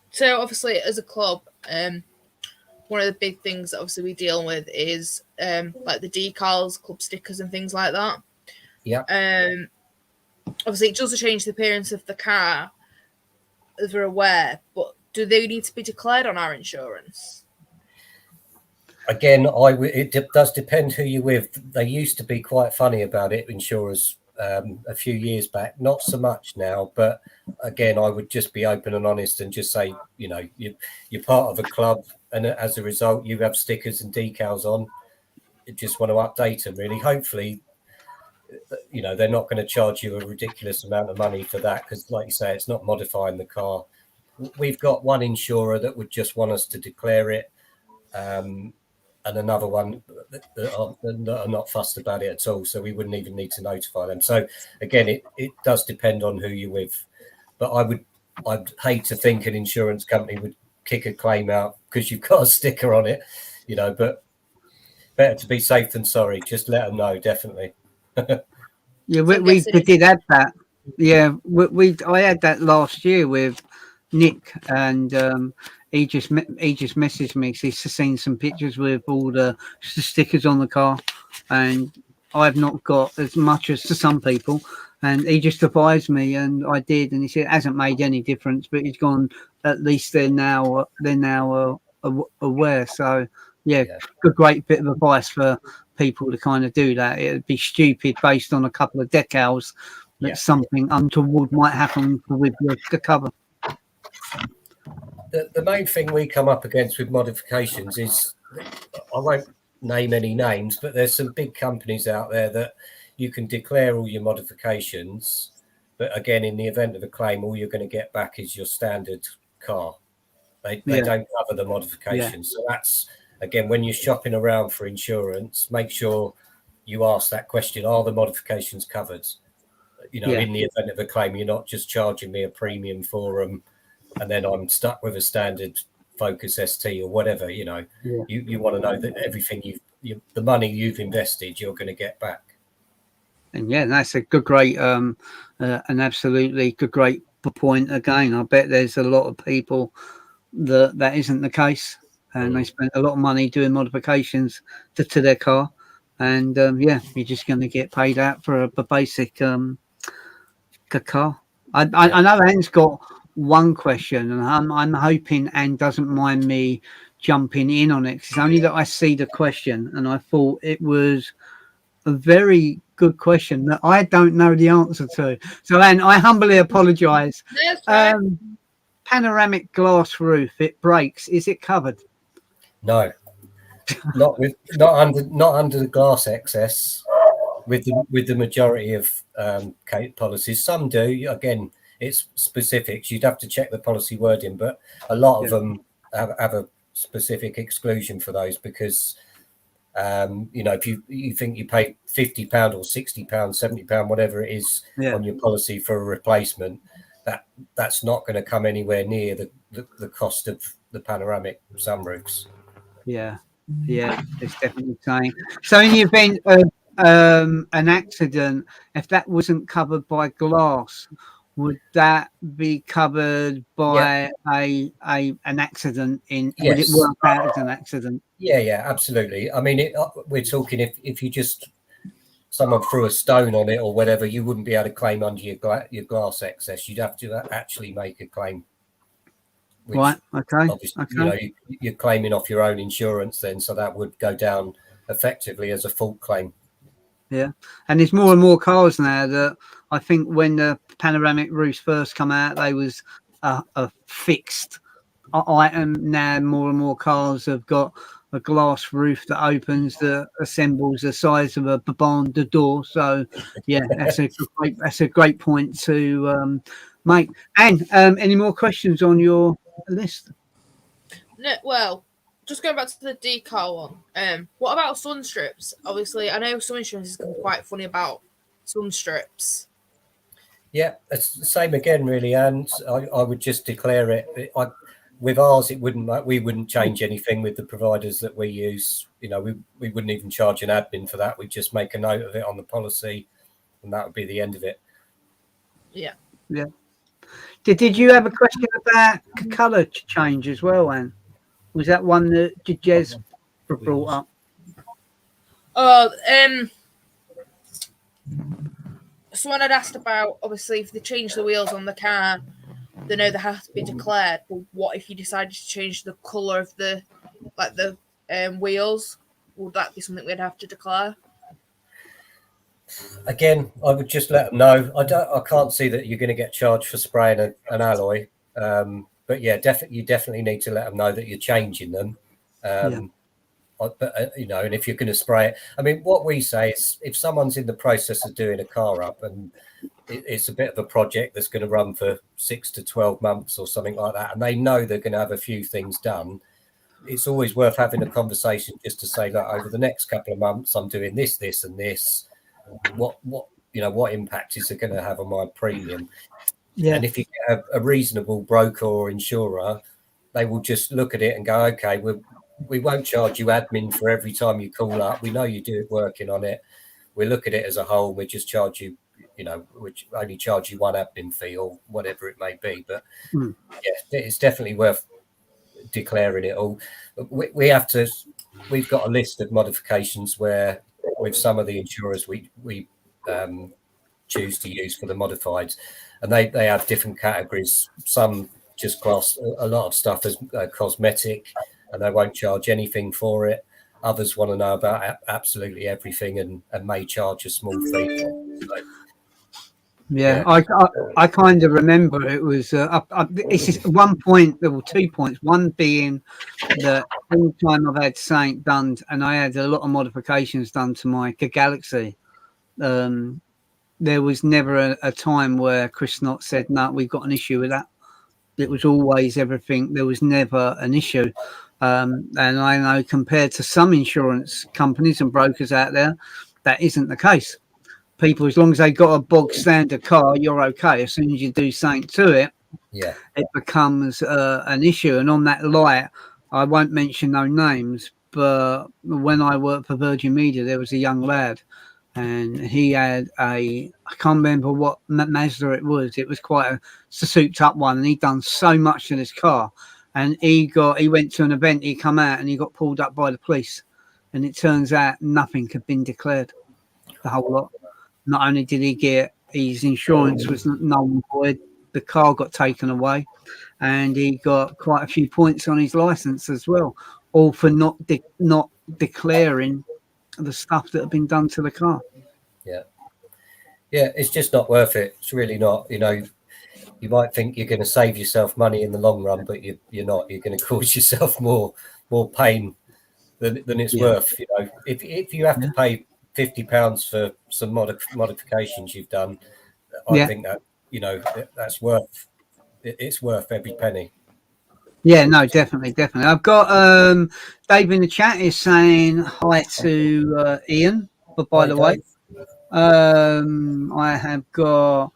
Speaker 3: So obviously, as a club, one of the big things that obviously we deal with is like the decals, club stickers, and things like that.
Speaker 6: Yeah.
Speaker 3: Obviously, it does change the appearance of the car, as we're aware. But do they need to be declared on our insurance?
Speaker 6: Again, it does depend who you're with. They used to be quite funny about it, insurers, a few years back. Not so much now, but again, I would just be open and honest and just say, you're part of a club, and as a result, you have stickers and decals on. You just want to update them, really. Hopefully, they're not going to charge you a ridiculous amount of money for that, because, like you say, it's not modifying the car. We've got one insurer that would just want us to declare it, and another one that are not fussed about it at all, so we wouldn't even need to notify them. So again, it does depend on who you're with, but I'd hate to think an insurance company would kick a claim out because you've got a sticker on it, but better to be safe than sorry. Just let them know, definitely.
Speaker 1: Yeah, we did add that. Yeah, I had that last year with Nick, and he just messaged me. He's seen some pictures with all the stickers on the car, and I've not got as much as to some people. And he just advised me, and I did. And he said it hasn't made any difference, but he's gone. At least they're now aware. So yeah, a great bit of advice for people to kind of do that. It'd be stupid based on a couple of decals that something untoward might happen with the cover.
Speaker 6: The main thing we come up against with modifications is, I won't name any names, but there's some big companies out there that you can declare all your modifications, but again, in the event of a claim, all you're going to get back is your standard car. They don't cover the modifications. So that's, again, when you're shopping around for insurance, make sure you ask that question: are the modifications covered? In the event of a claim, you're not just charging me a premium for them, and then I'm stuck with a standard Focus ST or whatever. You want to know that everything the money you've invested, you're going to get back.
Speaker 1: And that's a great, an absolutely great point. Again, I bet there's a lot of people that that isn't the case, and they spent a lot of money doing modifications to their car, and yeah, you're just going to get paid out for a basic car. I know Anne's got one question, and I'm hoping Anne doesn't mind me jumping in on it. 'Cause it's only that I see the question, and I thought it was a very good question that I don't know the answer to. So, Anne, I humbly apologise.
Speaker 3: That's fine.
Speaker 1: Panoramic glass roof, it breaks. Is it covered?
Speaker 6: No, not under the glass excess. With the majority of policies, some do. Again, it's specifics. You'd have to check the policy wording, but a lot of them have a specific exclusion for those because if you think you pay £50 or £60, £70, whatever it is on your policy for a replacement, that's not going to come anywhere near the cost of the panoramic sunroofs.
Speaker 1: Yeah, it's definitely saying. So, in the event of an accident, if that wasn't covered by glass, would that be covered by an accident? Would it work out as an accident?
Speaker 6: Yeah, absolutely. I mean, we're talking if you just someone threw a stone on it or whatever, you wouldn't be able to claim under your glass excess. You'd have to actually make a claim.
Speaker 1: Right. Okay.
Speaker 6: Obviously, you're claiming off your own insurance then, so that would go down effectively as a fault claim.
Speaker 1: Yeah, and there's more and more cars now that I think when the panoramic roofs first come out, they was a fixed item. Now more and more cars have got a glass roof that opens, that assembles the size of a barn door. So yeah, that's a great point to make. And any more questions on your list?
Speaker 3: No, well, just going back to the decal one. What about sun strips? Obviously, I know some insurances can be quite funny about sun strips.
Speaker 6: Yeah, it's the same again, really. And I would just declare it. With ours, we wouldn't change anything with the providers that we use. We wouldn't even charge an admin for that. We'd just make a note of it on the policy, and that would be the end of it.
Speaker 3: Yeah.
Speaker 1: Did you have a question about colour change as well, Anne? Was that one that Jez brought up?
Speaker 3: Someone had asked about, obviously, if they change the wheels on the car, they know they have to be declared. But what if you decided to change the colour of the wheels? Would that be something we'd have to declare?
Speaker 6: Again, I would just let them know. I can't see that you're going to get charged for spraying an alloy. But yeah, you definitely need to let them know that you're changing them. But and if you're going to spray it, I mean, what we say is, if someone's in the process of doing a car up and it's a bit of a project that's going to run for 6 to 12 months or something like that, and they know they're going to have a few things done, it's always worth having a conversation just to say, look, over the next couple of months, I'm doing this, and this. What impact is it going to have on my premium? Yeah. And if you get a reasonable broker or insurer, they will just look at it and go, okay, we won't charge you admin for every time you call up. We know you do it working on it. We look at it as a whole. We just charge you, which only charge you one admin fee or whatever it may be. But yeah, it's definitely worth declaring it all. We've got a list of modifications where with some of the insurers we choose to use for the modifieds, and they have different categories. Some just class a lot of stuff as cosmetic, and they won't charge anything for it. Others want to know about absolutely everything and may charge a small fee. So,
Speaker 1: yeah, I kind of remember it was it's just 1 point. There were 2 points. One being that every time I've had something done, and I had a lot of modifications done to my Galaxy, there was never a time where Chris Knott said, no, we've got an issue with that. It was always everything. There was never an issue. And I know compared to some insurance companies and brokers out there, that isn't the case. People, as long as they got a bog standard car, you're okay. As soon as you do something to it, it becomes an issue. And on that light, I won't mention no names, but when I worked for Virgin Media, there was a young lad, and he had I can't remember what Mazda it was. It was quite a souped up one, and he'd done so much to this car. and he went to an event. He come out and he got pulled up by the police, and it turns out nothing had been declared. The whole lot. Not only did he get his insurance was null and void, the car got taken away, and he got quite a few points on his license as well, all for not declaring the stuff that had been done to the car.
Speaker 6: Yeah, it's just not worth it. It's really not. You know, you might think you're going to save yourself money in the long run, but you're not. You're going to cause yourself more pain than it's worth. You know, if you have to pay £50 for some modifications you've done, I think that, you know, that's worth. It's worth every penny.
Speaker 1: Yeah, no, definitely. I've got Dave in the chat is saying hi to Ian. But by the way, I have got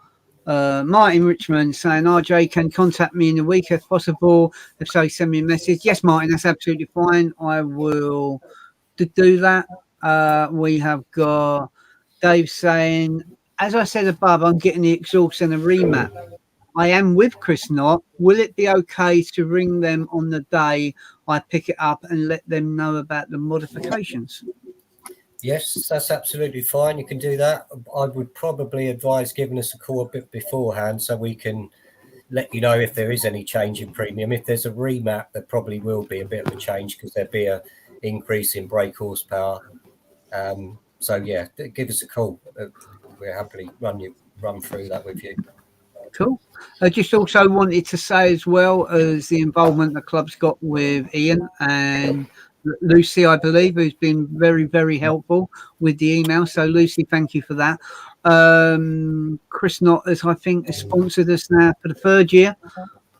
Speaker 1: Martin Richmond saying RJ can contact me in the week if possible. If so, send me a message. Yes, Martin, that's absolutely fine. I will do that. We have got Dave saying, as I said above, I'm getting the exhaust and a remap. I am with Chris Knott. Will it be okay to ring them on the day I pick it up and let them know about the modifications?
Speaker 6: Yes, that's absolutely fine. You can do that. I would probably advise giving us a call a bit beforehand so we can let you know if there is any change in premium. If there's a remap, there probably will be a bit of a change because there'll be an increase in brake horsepower. So yeah, give us a call. We'll happily run through that with you.
Speaker 1: Cool. I just also wanted to say, as well as the involvement the club's got with Ian and Lucy, I believe, who's been very, very helpful with the email. So Lucy, thank you for that. Chris Knott, as I think, has sponsored us now for the third year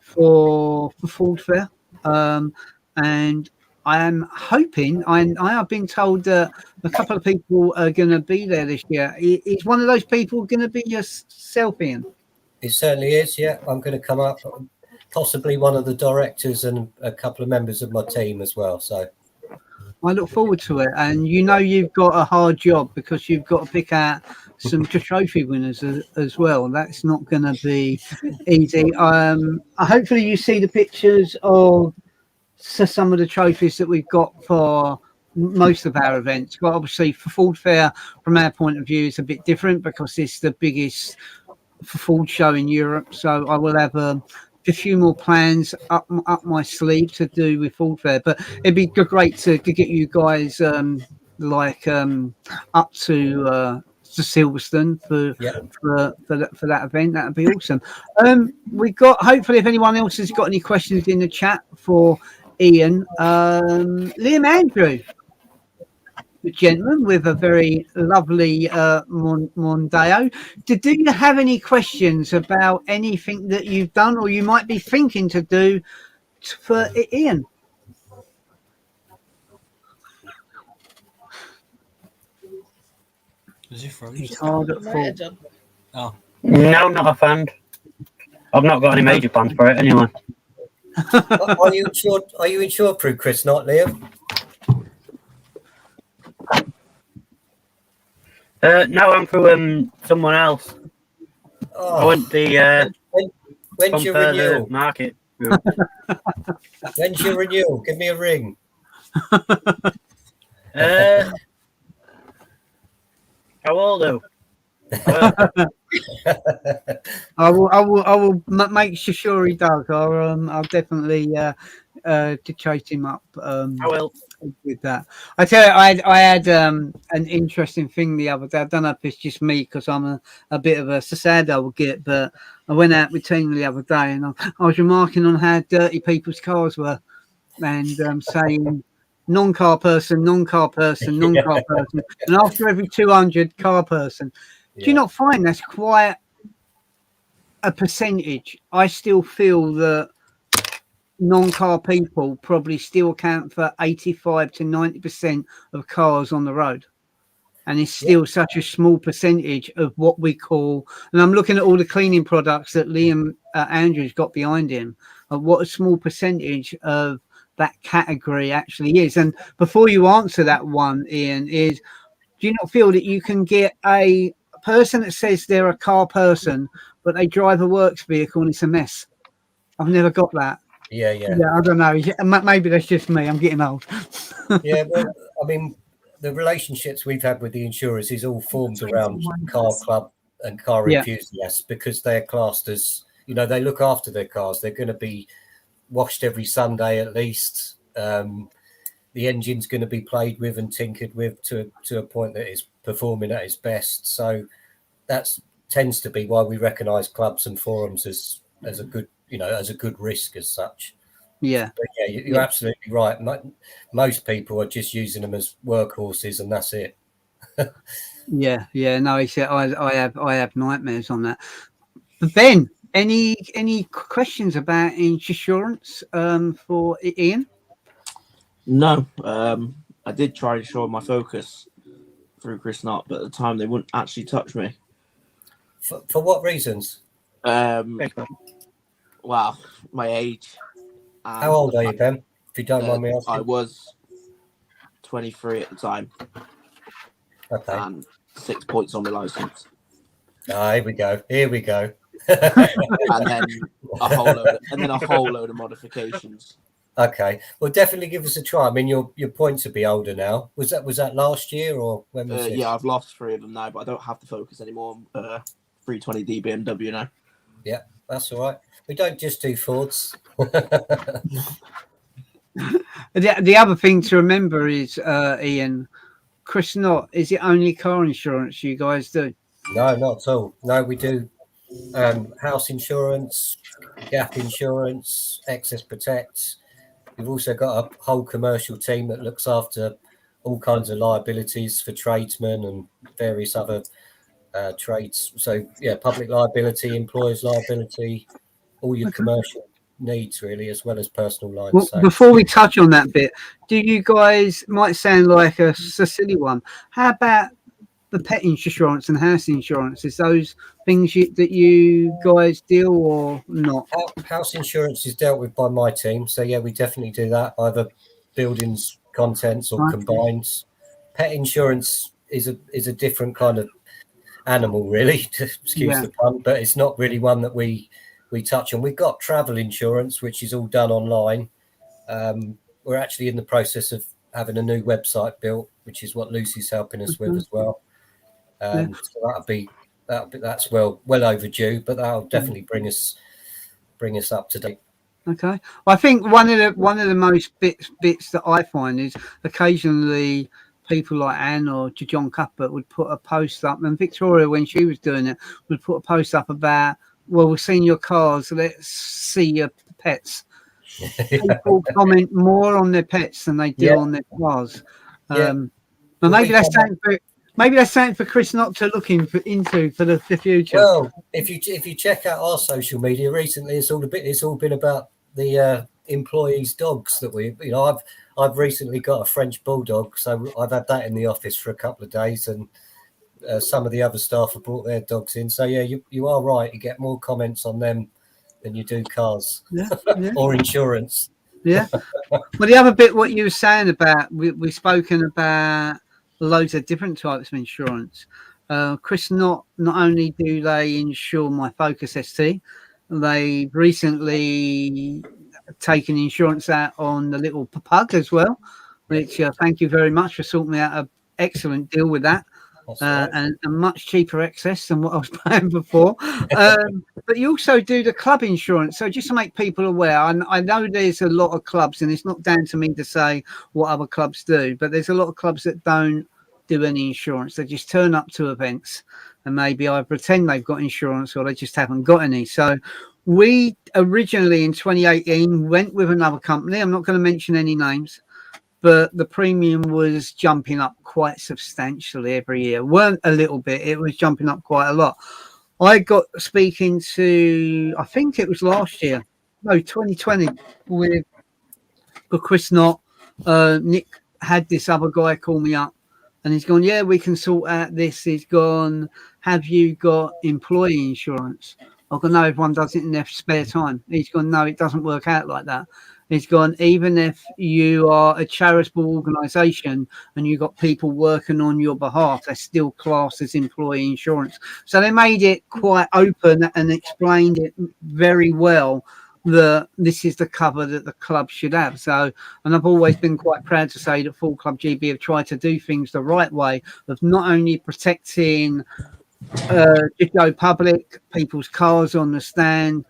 Speaker 1: for Ford Fair. And I am hoping, I have been told that a couple of people are going to be there this year. Is one of those people going to be yourself, Ian?
Speaker 6: It certainly is, yeah. I'm going to come up, possibly one of the directors and a couple of members of my team as well. So
Speaker 1: I look forward to it. And you know you've got a hard job because you've got to pick out some trophy winners as well. That's not going to be easy. Hopefully you see the pictures of some of the trophies that we've got for most of our events. But obviously for Ford Fair, from our point of view, it's a bit different because it's the biggest Ford show in Europe. So I will have a few more plans up my sleeve to do with Ford Fair. But it'd be great to get you guys up to Silverstone for that event. That'd be awesome. We got, hopefully, if anyone else has got any questions in the chat for Ian, Liam Andrew, the gentleman with a very lovely Mondeo. Do you have any questions about anything that you've done or you might be thinking to do for Ian?
Speaker 2: Is he frozen?
Speaker 1: He's hard at full.
Speaker 2: Oh,
Speaker 4: No, not a fan. I've not got any major plans for it anyway.
Speaker 6: are you insured through Chris Knott, Liam?
Speaker 4: No, I'm through someone else. I went the
Speaker 6: when's your renewal?
Speaker 4: Market.
Speaker 6: When's your renewal? Give me a ring.
Speaker 4: I will do.
Speaker 1: I will make sure he does. I'll definitely chase him up.
Speaker 4: I will.
Speaker 1: With that, I tell you, I had an interesting thing the other day. I don't know if it's just me because I'm a bit of a sad old git, but I went out with team the other day and I was remarking on how dirty people's cars were and saying non-car person, non-car person, non-car person, and after every 200 car person. Do you not find that's quite a percentage? I still feel that non-car people probably still account for 85 to 90% of cars on the road. And it's still such a small percentage of what we call, and I'm looking at all the cleaning products that Liam Andrews got behind him, of what a small percentage of that category actually is. And before you answer that one, Ian, do you not feel that you can get a person that says they're a car person, but they drive a works vehicle and it's a mess? I've never got that.
Speaker 6: Yeah, yeah.
Speaker 1: Yeah, I don't know. Maybe that's just me. I'm getting old.
Speaker 6: Yeah, well, I mean, the relationships we've had with the insurers is all formed around car club and car
Speaker 1: Yeah.
Speaker 6: enthusiasts because they're classed as, they look after their cars. They're going to be washed every Sunday at least. The engine's going to be played with and tinkered with to a point that it's performing at its best. So that tends to be why we recognise clubs and forums as a good, as a good risk as such.
Speaker 1: Yeah.
Speaker 6: But yeah, you're absolutely right. Most people are just using them as workhorses, and that's it.
Speaker 1: Yeah. No, he said I have nightmares on that. But Ben, any questions about insurance for Ian?
Speaker 5: No, I did try to show my focus through Chris Knott, but at the time they wouldn't actually touch me.
Speaker 6: For what reasons?
Speaker 5: Well, my age.
Speaker 6: How old are you, Ben? If you don't mind me asking.
Speaker 5: I was 23 at the time.
Speaker 6: Okay.
Speaker 5: And 6 points on my license.
Speaker 6: Here we go.
Speaker 5: And then a whole load of modifications.
Speaker 6: Okay. Well, definitely give us a try. I mean, your points would be older now. Was that last year or when was it?
Speaker 5: Yeah, I've lost 3 of them now, but I don't have the Focus anymore. 320D BMW now.
Speaker 6: Yeah, that's all right. We don't just do Fords.
Speaker 1: The other thing to remember is, Ian, Chris Knott, is it only car insurance you guys do?
Speaker 6: No, not at all. No, we do house insurance, gap insurance, excess protect. We've also got a whole commercial team that looks after all kinds of liabilities for tradesmen and various other trades. So yeah, public liability, employers liability, all your commercial needs really, as well as personal lines.
Speaker 1: Well,
Speaker 6: so.
Speaker 1: Before we touch on that bit, do you guys, might sound like a silly one, how about the pet insurance and house insurance? Is those things that you guys deal or not?
Speaker 6: House insurance is dealt with by my team. So yeah, we definitely do that, either buildings, contents or combined. Pet insurance is a different kind of animal really, excuse the pun, but it's not really one that we touch on. We've got travel insurance, which is all done online. We're actually in the process of having a new website built, which is what Lucy's helping us with as well. So that's well overdue, but that'll definitely bring us up to date.
Speaker 1: Okay. Well, I think one of the most bits that I find is occasionally people like Anne or John Cuthbert would put a post up, and Victoria, when she was doing it, would put a post up about, well, we've seen your cars, let's see your pets. People comment more on their pets than they do on their cars. But maybe that's something for Chris Knott to look into for the future.
Speaker 6: Well, if you check out our social media recently, it's all been about the employees' dogs that I've recently got a French bulldog, so I've had that in the office for a couple of days, and some of the other staff have brought their dogs in. So yeah, you are right. You get more comments on them than you do cars or insurance.
Speaker 1: Yeah. Well, the other bit, what you were saying about, we've spoken about loads of different types of insurance. Chris Knott, not only do they insure my Focus ST, they recently taken insurance out on the little Pug as well, which thank you very much for sorting me out an excellent deal with that. And a much cheaper excess than what I was paying before. But you also do the club insurance. So just to make people aware, I know there's a lot of clubs, and it's not down to me to say what other clubs do, but there's a lot of clubs that don't do any insurance. They just turn up to events and maybe I pretend they've got insurance or they just haven't got any. So we originally in 2018 went with another company. I'm not going to mention any names, but the premium was jumping up quite substantially every year. Weren't a little bit, it was jumping up quite a lot. I got speaking to, I think it was last year, no, 2020, with Chris Knott. Nick had this other guy call me up and he's gone, yeah, we can sort out this. He's gone, have you got employee insurance? I've gone, no, everyone does it in their spare time. He's gone, no, it doesn't work out like that. He's gone, even if you are a charitable organisation and you've got people working on your behalf, they're still classed as employee insurance. So they made it quite open and explained it very well this is the cover that the club should have. So, and I've always been quite proud to say that Full Club GB have tried to do things the right way of not only protecting the Joe public, people's cars on the stand,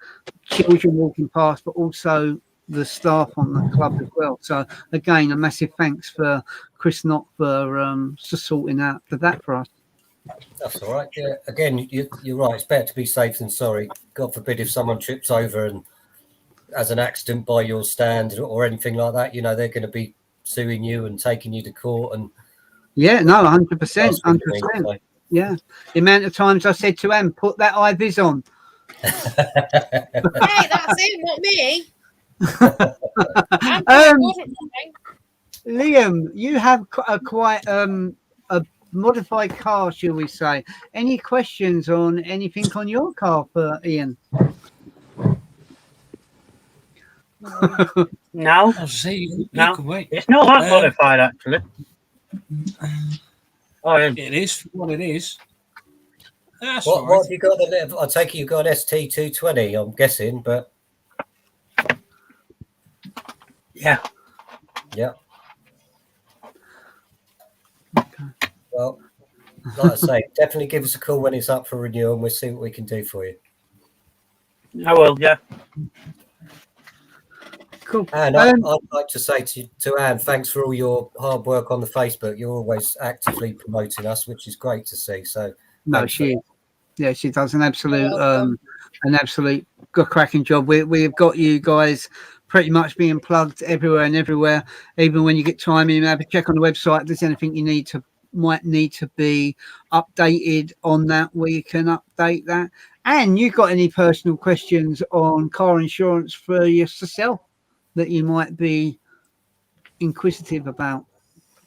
Speaker 1: children walking past, but also the staff on the club as well. So again, a massive thanks for Chris Knott for sorting out for that for us.
Speaker 6: That's all right. Yeah. Again, you're right. It's better to be safe than sorry. God forbid if someone trips over and has an accident by your stand or anything like that, you know, they're going to be suing you and taking you to court. And
Speaker 1: yeah, no, 100%,
Speaker 6: that's what I mean,
Speaker 1: 100%.
Speaker 6: so.
Speaker 1: Yeah, the amount of times I said to Anne, put that eye-vis on.
Speaker 3: Hey, that's him, not me.
Speaker 1: Liam, you have quite a modified car, shall we say? Any questions on anything on your car for Ian?
Speaker 4: No,
Speaker 2: I'll see. You
Speaker 4: No.
Speaker 2: can wait.
Speaker 4: it's not that modified actually. Oh, yeah.
Speaker 2: It is what it is. That's
Speaker 6: What
Speaker 2: all right.
Speaker 6: have you got? I take it you've got an ST220, I'm guessing, but
Speaker 4: Yeah.
Speaker 6: yeah. Well, like I say, definitely give us a call when it's up for renewal and we'll see what we can do for you.
Speaker 4: I will. Yeah.
Speaker 1: Cool.
Speaker 6: And I'd like to say to Anne, thanks for all your hard work on the Facebook. You're always actively promoting us, which is great to see. So
Speaker 1: No,
Speaker 6: thanks
Speaker 1: she,
Speaker 6: for
Speaker 1: yeah, she does an absolute,
Speaker 3: welcome.
Speaker 1: good cracking job. We've got you guys pretty much being plugged everywhere and everywhere. Even when you get time in, have a check on the website. If there's anything you might need to be updated on that, we can update that. And you got any personal questions on car insurance for yourself that you might be inquisitive about?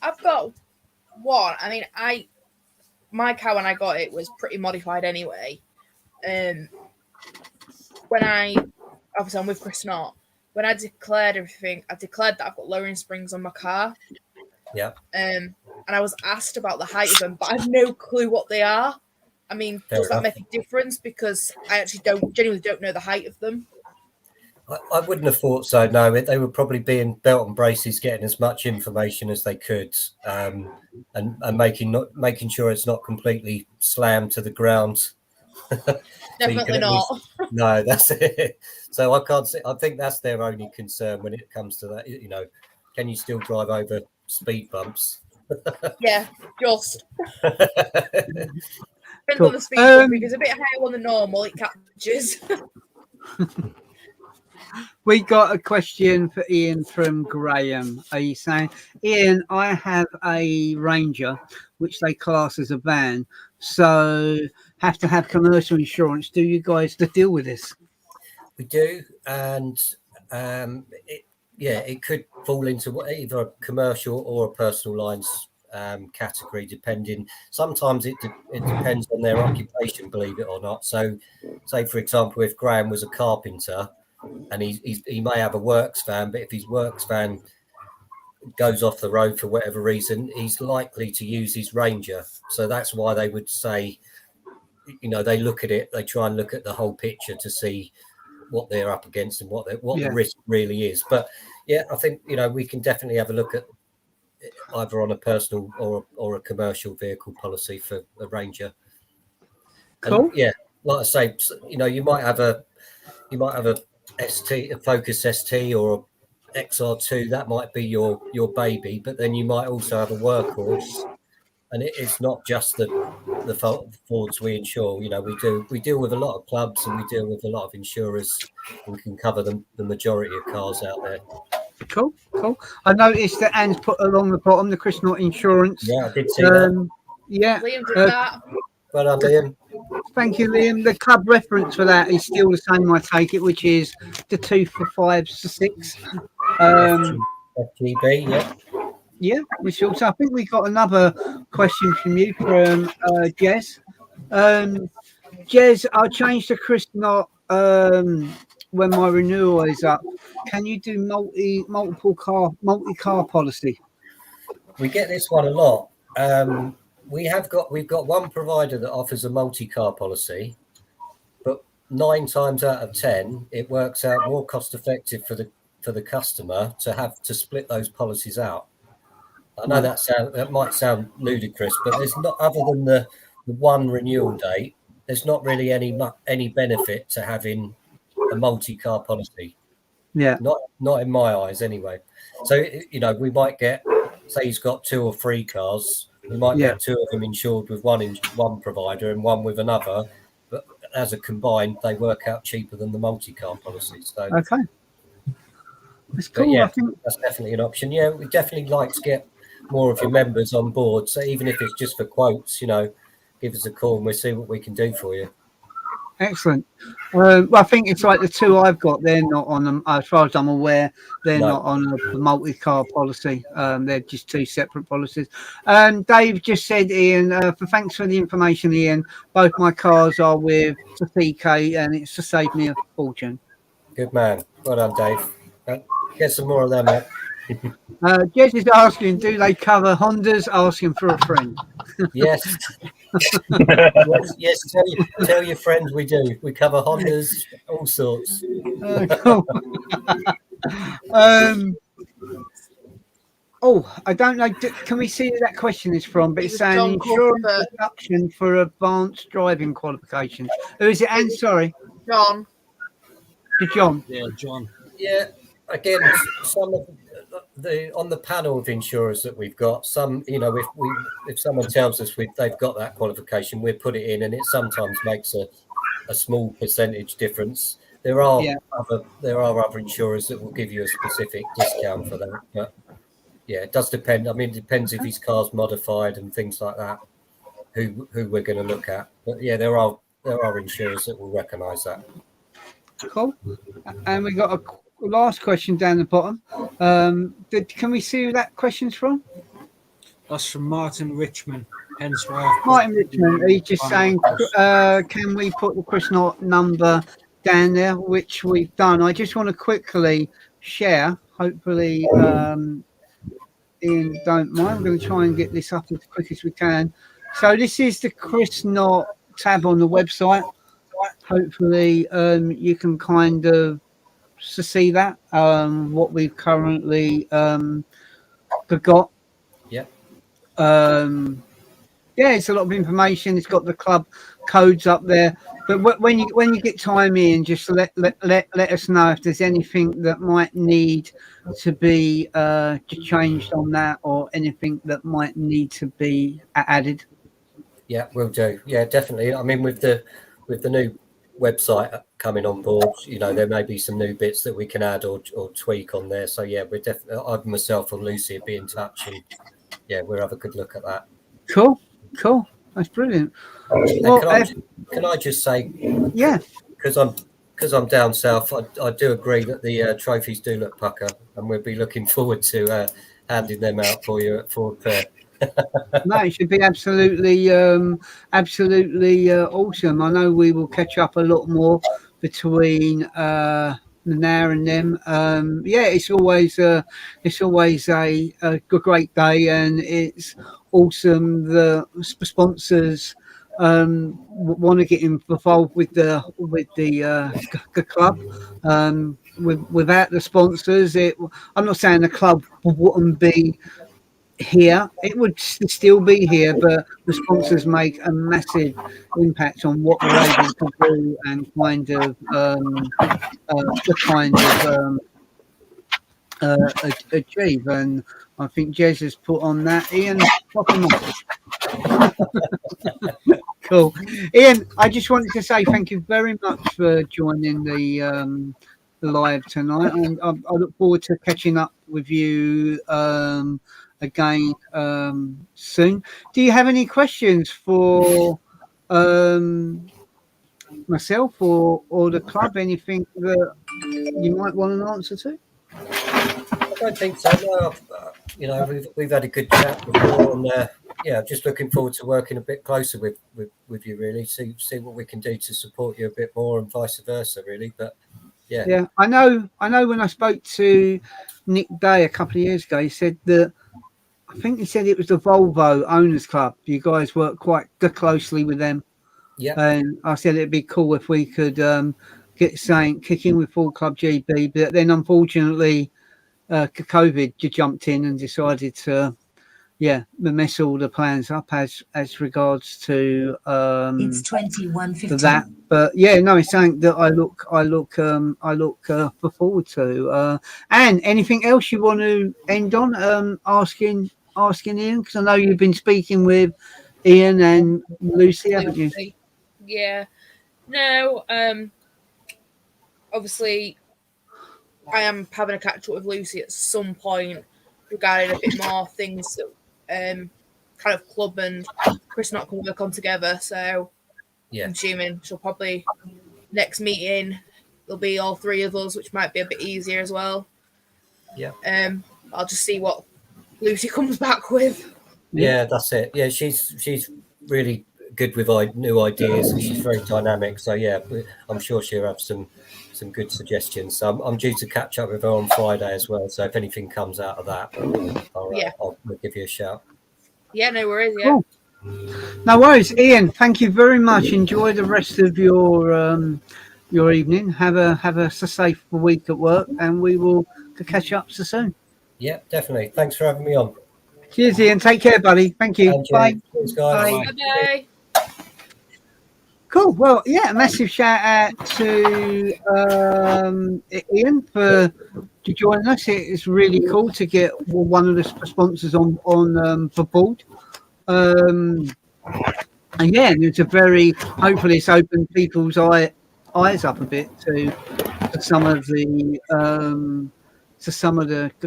Speaker 3: I've got one. I mean, my car when I got it was pretty modified anyway. When I'm with Chris Knott. When I declared everything, I declared that I've got lowering springs on my car.
Speaker 6: Yeah.
Speaker 3: And I was asked about the height of them, but I have no clue what they are. I mean,
Speaker 6: Fair
Speaker 3: does that
Speaker 6: enough.
Speaker 3: make a difference? Because I actually genuinely don't know the height of them.
Speaker 6: I wouldn't have thought so. No, they were probably being belt and braces, getting as much information as they could, and making sure it's not completely slammed to the ground.
Speaker 3: Definitely not.
Speaker 6: No, that's it. So I can't see. I think that's their only concern when it comes to that. You know, can you still drive over speed bumps?
Speaker 3: Yeah, just. Depends
Speaker 1: Cool.
Speaker 3: on the speed bump, because a bit higher than normal, it catches.
Speaker 1: We got a question for Ian from Graham. Are you saying, Ian, I have a Ranger, which they class as a van, so have to have commercial insurance. Do you guys deal with this?
Speaker 6: We do, and it could fall into either a commercial or a personal lines category, depending. Sometimes it depends on their occupation, believe it or not. So, say for example, if Graham was a carpenter and he may have a works van, but if his works van goes off the road for whatever reason, he's likely to use his Ranger. So that's why they would say, you know, they look at it, they try and look at the whole picture to see what they're up against and what the risk really is. But yeah, I think, you know, we can definitely have a look at either on a personal or a commercial vehicle policy for a Ranger.
Speaker 1: Cool.
Speaker 6: And yeah, like I say, you know, you might have a ST, a Focus ST or a XR2. That might be your baby, but then you might also have a workhorse. And it's not just the Fords we insure. You know, we deal with a lot of clubs and we deal with a lot of insurers, and we can cover the majority of cars out there.
Speaker 1: Cool. I noticed that Anne's put along the bottom the Chris Knott insurance.
Speaker 6: Yeah, I did see that.
Speaker 1: Yeah.
Speaker 3: Liam did that.
Speaker 6: Well done, Liam.
Speaker 1: Thank you, Liam. The club reference for that is still the same, I take it, which is the 2 for 5 to 6.
Speaker 6: FGB, yeah.
Speaker 1: Yeah, which also, I think we got another question from you from Jez. Jez, I'll change to Chris Knott when my renewal is up. Can you do multi-car policy?
Speaker 6: We get this one a lot. We've got one provider that offers a multi-car policy, but 9 times out of 10, it works out more cost effective for the customer to have to split those policies out. I know that might sound ludicrous, but there's not, other than the one renewal date, there's not really any benefit to having a multi-car policy.
Speaker 1: Yeah.
Speaker 6: Not in my eyes, anyway. So we might get, say he's got 2 or 3 cars, we might get 2 of them insured with one provider and one with another, but as a combined, they work out cheaper than the multi-car policy. So
Speaker 1: Okay. That's cool.
Speaker 6: yeah,
Speaker 1: I think
Speaker 6: that's definitely an option. Yeah, we definitely like to get more of your members on board. So even if it's just for quotes, give us a call and we'll see what we can do for you.
Speaker 1: excellent. Well, I think it's like the 2 I've got. They're not on them, as far as I'm aware. They're not on a multi-car policy. They're just 2 separate policies. Dave just said, Ian, thanks for the information, Ian. Both my cars are with TK, and it's to save me a fortune.
Speaker 6: Good man. Well done, Dave. Get some more of them, mate.
Speaker 1: Jez is asking, do they cover Hondas? Asking for a friend.
Speaker 6: Yes. yes. Tell your friends we do. We cover Hondas, all sorts.
Speaker 1: Cool. I don't know. Can we see who that question is from? But it's saying
Speaker 3: John
Speaker 1: insurance
Speaker 3: Crawford.
Speaker 1: deduction for advanced driving qualifications. Who is it? And sorry,
Speaker 3: John.
Speaker 1: to John.
Speaker 2: Yeah, John.
Speaker 6: Yeah. Again, some of on the panel of insurers that we've got, some, if someone tells us they've got that qualification, we put it in, and it sometimes makes a small percentage difference. There are other insurers that will give you a specific discount for that, but yeah, it does depend. I mean, it depends if his car's modified and things like that, who we're going to look at. But yeah, there are insurers that will recognise that.
Speaker 1: Cool. And we got a last question down the bottom. Can we see who that question's from?
Speaker 2: That's from Martin Richmond. Hence why I've put-
Speaker 1: Martin Richmond. He's just saying, can we put the Chris Knott number down there, which we've done. I just want to quickly share. Hopefully, Ian don't mind. I'm going to try and get this up as quick as we can. So this is the Chris Knott tab on the website. Hopefully, you can kind of see that what we've currently got.
Speaker 6: Yeah.
Speaker 1: Yeah, it's a lot of information. It's got the club codes up there. But when you get time in, just let us know if there's anything that might need to be changed on that, or anything that might need to be added.
Speaker 6: Yeah, we'll do. Yeah, definitely. I mean, with the new website coming on board, there may be some new bits that we can add or tweak on there. So yeah, we're definitely, I myself or Lucy will be in touch, and yeah, we'll have a good look at that.
Speaker 1: Cool. That's brilliant.
Speaker 6: And
Speaker 1: Well,
Speaker 6: can I just say,
Speaker 1: yeah,
Speaker 6: because I'm down south, I do agree that the trophies do look pucker, and we'll be looking forward to handing them out for you at Ford Fair.
Speaker 1: no, it should be absolutely awesome. I know we will catch up a lot more between now and then. Yeah, it's always a great day, and it's awesome. The sponsors want to get involved with the club. Without the sponsors, I'm not saying the club wouldn't be here. It would still be here, but the sponsors make a massive impact on what we're able to do and kind of achieve. And I think Jez has put on that. Ian, pop him off. Cool. Ian, I just wanted to say thank you very much for joining the live tonight, and I look forward to catching up with you again soon. Do you have any questions for myself or the club? Anything that you might want an answer to?
Speaker 6: I don't think so. No, we've had a good chat before, and yeah, just looking forward to working a bit closer with you. Really, see what we can do to support you a bit more, and vice versa. Really, but yeah. I know. When I spoke to Nick Day a couple of years ago, he said that. I think he said it was the Volvo Owners Club. You guys work quite closely with them. Yeah.
Speaker 1: And I said it'd be cool if we could get something kicking with Full Club GB, but then unfortunately, COVID just jumped in and decided to, mess all the plans up as regards to
Speaker 7: It's 21:15.
Speaker 1: for that. But yeah, no, it's something that I look forward to. And anything else you want to end on? Asking Ian, because I know you've been speaking with Ian and Lucy, haven't you?
Speaker 3: Lucy. Yeah. No, obviously, I am having a catch up with Lucy at some point regarding a bit more things that kind of club and Chris Knott can work on together. So
Speaker 6: Yeah.
Speaker 3: I'm assuming she'll probably next meeting there'll be all three of us, which might be a bit easier as well.
Speaker 6: Yeah.
Speaker 3: I'll just see what Lucy comes back with.
Speaker 6: Yeah, that's it. Yeah, she's really good with new ideas, and she's very dynamic. So yeah, I'm sure she'll have some good suggestions. So I'm due to catch up with her on Friday as well. So if anything comes out of that, I'll give you a shout.
Speaker 3: Yeah, no worries. Yeah.
Speaker 1: Cool. No worries, Ian. Thank you very much. Enjoy the rest of your evening. Have a safe week at work, and we will catch up so soon.
Speaker 6: Yeah, definitely. Thanks for having me on.
Speaker 1: Cheers, Ian. Take care, buddy. Thank you.
Speaker 6: And
Speaker 1: Bye.
Speaker 6: cheers, guys.
Speaker 1: Bye.
Speaker 3: Bye-bye.
Speaker 1: Cool. Well, yeah, a massive shout out to Ian for joining us. It's really cool to get one of the sponsors on the board. And yeah, it's a very, hopefully it's opened people's eyes up a bit to some of the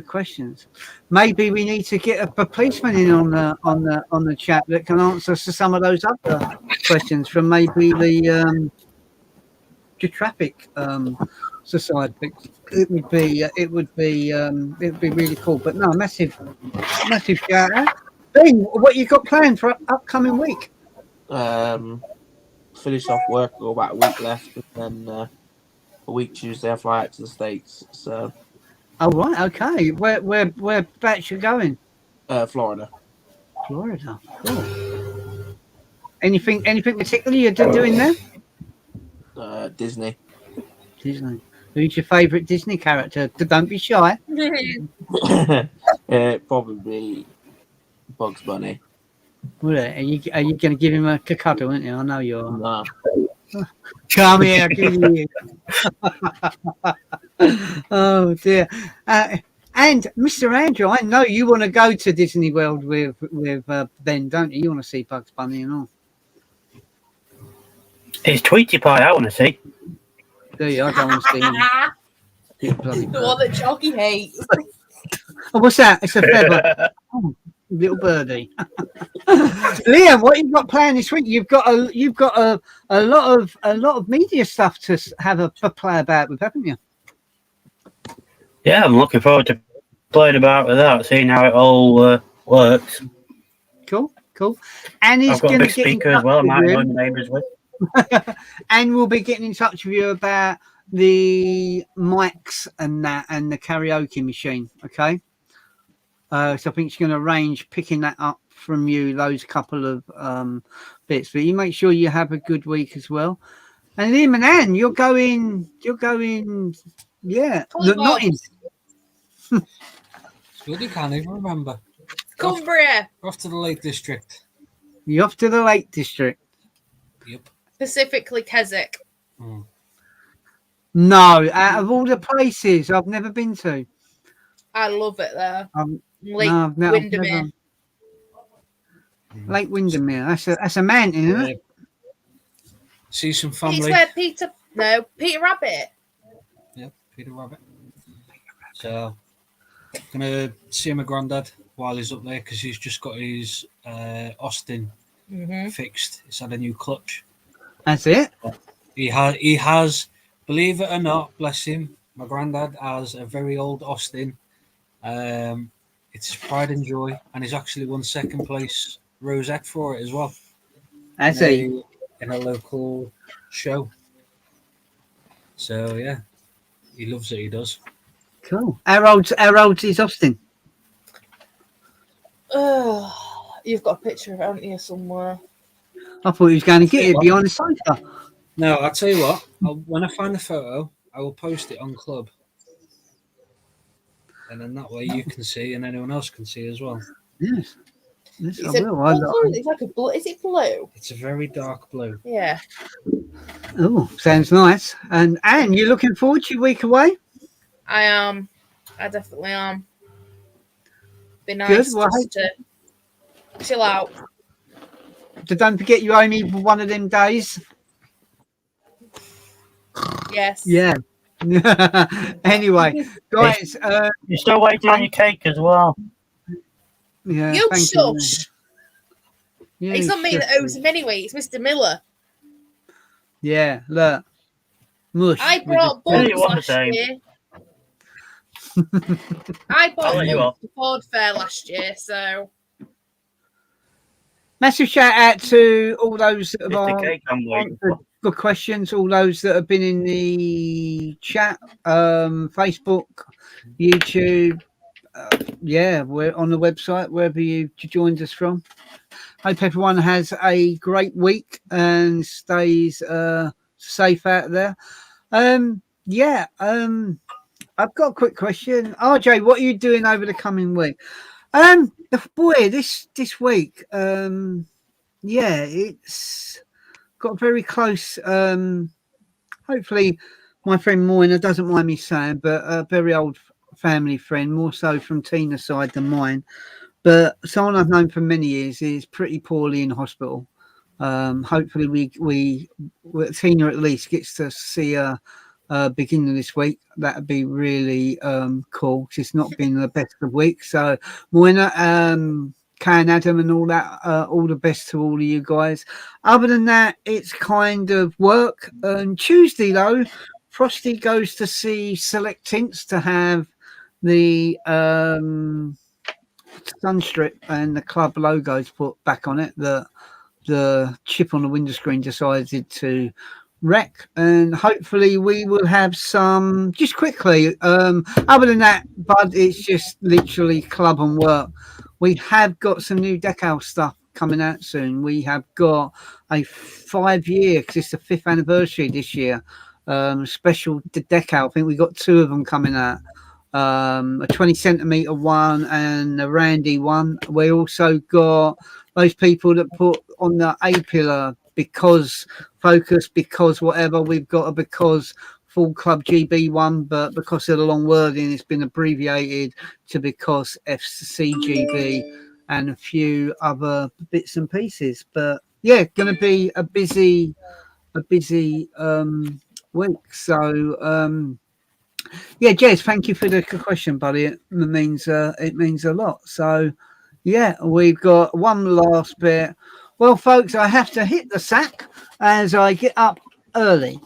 Speaker 1: questions. Maybe we need to get a policeman in on the chat that can answer to some of those other questions from maybe the traffic society. It would be really cool. But no, massive shout out. Ben, what you got planned for upcoming week?
Speaker 5: Finish off work, got about a week left, and then a week Tuesday I fly out to the States. So.
Speaker 1: Oh right, okay. Where back you going?
Speaker 5: Florida.
Speaker 1: Florida. Cool. Anything particular you're doing there?
Speaker 5: Disney.
Speaker 1: Disney. Who's your favourite Disney character? Don't be shy.
Speaker 5: Probably Bugs Bunny.
Speaker 1: Will it? Are you going to give him a cuddle, aren't you? I know you are.
Speaker 5: No.
Speaker 1: Come here, give you. Oh dear. And Mr. Andrew, I know you want to go to Disney World with Ben, don't you? You want to see Bugs Bunny and all.
Speaker 4: It's Tweety Pie I want to see.
Speaker 1: Do you? I don't want to see him.
Speaker 3: The one that Chalky hates.
Speaker 1: Oh, what's that? It's a feather. Oh, little birdie. Liam, what you've got planned this week? You've got a lot of media stuff to have a play about with, haven't you?
Speaker 4: Yeah, I'm looking forward to playing about with that, seeing how it all works.
Speaker 1: Cool. And he's
Speaker 4: I've got a
Speaker 1: going
Speaker 4: big
Speaker 1: to get in
Speaker 4: speaker as
Speaker 1: touch
Speaker 4: well. I
Speaker 1: with
Speaker 4: might
Speaker 1: you.
Speaker 4: join the neighbours with.
Speaker 1: And we'll be getting in touch with you about the mics and that and the karaoke machine. Okay. So I think she's going to arrange picking that up from you, those couple of bits. But you make sure you have a good week as well. And Liam and Anne, you're going, yeah. Not in.
Speaker 2: It's good, you can't even remember.
Speaker 3: Cumbria.
Speaker 2: We're off to the Lake District.
Speaker 1: You're off to the Lake District.
Speaker 2: Yep.
Speaker 3: Specifically Keswick.
Speaker 1: No, out of all the places I've never been to.
Speaker 3: I love it there. Lake
Speaker 1: No, I've
Speaker 3: Windermere.
Speaker 1: Lake Windermere. That's a mountain, isn't it?
Speaker 2: See some
Speaker 3: It's
Speaker 2: family.
Speaker 3: where Peter Rabbit.
Speaker 2: Yep, Peter Rabbit. So, gonna see my granddad while he's up there because he's just got his Austin fixed. He's had a new clutch.
Speaker 1: That's it.
Speaker 2: He has, believe it or not, bless him, my granddad has a very old Austin. It's his pride and joy, and he's actually won second place rosette for it as well.
Speaker 1: That's it.
Speaker 2: In a local show. So yeah, he loves it. He does.
Speaker 1: Cool. How old is Austin?
Speaker 3: You've got a picture of it, haven't you, somewhere?
Speaker 1: I thought he was going to get it behind the sofa.
Speaker 2: No, I'll tell you what. When I find the photo, I will post it on Club. And then that way you can see and anyone else can see as well.
Speaker 1: Yes. Yes, I
Speaker 3: It's a
Speaker 1: will.
Speaker 3: blue, it's like a blue. Is it blue?
Speaker 2: It's a very dark blue.
Speaker 3: Yeah.
Speaker 1: Oh, sounds nice. And Anne, you looking forward to your week away?
Speaker 3: I am. I definitely am. Be nice
Speaker 1: Good, well,
Speaker 3: just to chill out.
Speaker 1: So don't forget you owe me one of them days.
Speaker 3: Yes.
Speaker 1: Yeah. Anyway, guys.
Speaker 4: You're still waiting on your cake as well.
Speaker 1: Yeah.
Speaker 3: You
Speaker 1: thank
Speaker 3: shush.
Speaker 1: You.
Speaker 3: It's not me that
Speaker 1: shush.
Speaker 3: owes him anyway. It's Mr. Miller.
Speaker 1: Yeah. Look. Mush.
Speaker 3: I
Speaker 1: with
Speaker 3: brought
Speaker 1: the-
Speaker 4: Yeah,
Speaker 3: buns
Speaker 4: you want the
Speaker 3: last
Speaker 4: same.
Speaker 3: year. I
Speaker 4: I'll
Speaker 3: bought
Speaker 4: let you
Speaker 3: buns
Speaker 4: off.
Speaker 3: to Ford Fair last year, so
Speaker 1: Massive shout out to all those that
Speaker 4: It's the
Speaker 1: have
Speaker 4: cake I'm waiting
Speaker 1: answered
Speaker 4: for.
Speaker 1: good questions, all those that have been in the chat, Facebook, YouTube. Yeah, we're on the website, wherever you joined us from. Hope everyone has a great week and stays safe out there. I've got a quick question. RJ, what are you doing over the coming week? Boy, this week, it's got very close. Hopefully, my friend Moina doesn't mind me saying, but a very old family friend, more so from Tina's side than mine, but someone I've known for many years is pretty poorly in hospital. Hopefully, Tina at least gets to see her beginning of this week. That'd be really cool. It's not been the best of weeks. So, Moina, Kay and Adam and all that, all the best to all of you guys. Other than that, it's kind of work. Tuesday, though, Frosty goes to see Select Tints to have the sun strip and the club logos put back on it. The chip on the window screen decided to wreck, and hopefully we will have some just quickly. Other than that, Bud, it's just literally club and work. We have got some new decal stuff coming out soon. We have got a 5-year, because it's the 5th anniversary this year, special decal. I think we got 2 of them coming out. A 20 centimeter one and a Randy one. We also got those people that put on the A pillar because focus, because whatever. We've got a because full club GB one, but because of the long wording, it's been abbreviated to because FCGB and a few other bits and pieces. But yeah, going to be a busy week. So yeah, Jez, thank you for the question, buddy. It means a lot. So yeah, we've got one last bit. Well, folks, I have to hit the sack as I get up early.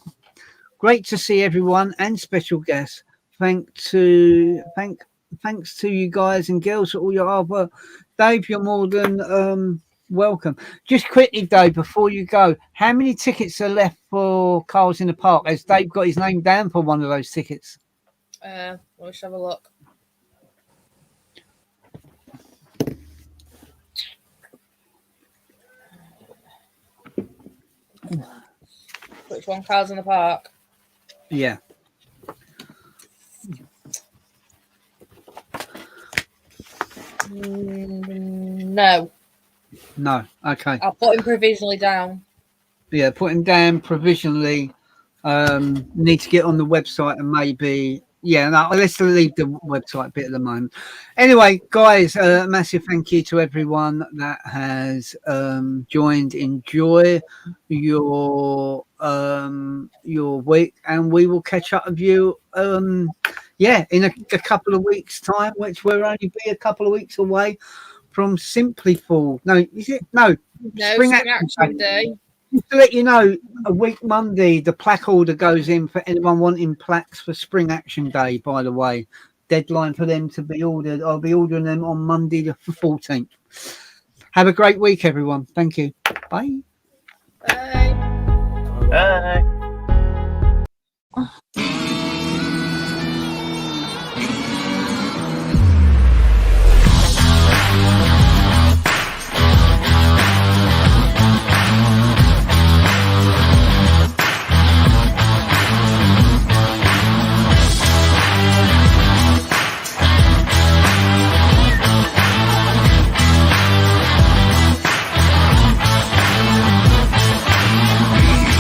Speaker 1: Great to see everyone and special guests. Thanks to you guys and girls for all your hard work. Dave, you're more than welcome. Just quickly, Dave, before you go, how many tickets are left for Carl's in the Park? Has Dave got his name down for one of those tickets?
Speaker 3: Let's have a look. Which one? Cars in the Park.
Speaker 1: Yeah.
Speaker 3: No.
Speaker 1: No. Okay.
Speaker 3: I'll put him provisionally down.
Speaker 1: Yeah, put him down provisionally. Need to get on the website and maybe. Yeah, no, let's leave the website bit at the moment. Anyway, guys, massive thank you to everyone that has joined. Enjoy your week, and we will catch up with you. In a couple of weeks' time, which we're only be a couple of weeks away from Simply Fall. No, is it? No,
Speaker 3: Spring Action Day.
Speaker 1: Just to let you know, a week Monday, the plaque order goes in for anyone wanting plaques for Spring Action Day, by the way. Deadline for them to be ordered. I'll be ordering them on Monday the 14th. Have a great week, everyone. Thank you. Bye.
Speaker 3: Bye.
Speaker 4: Bye.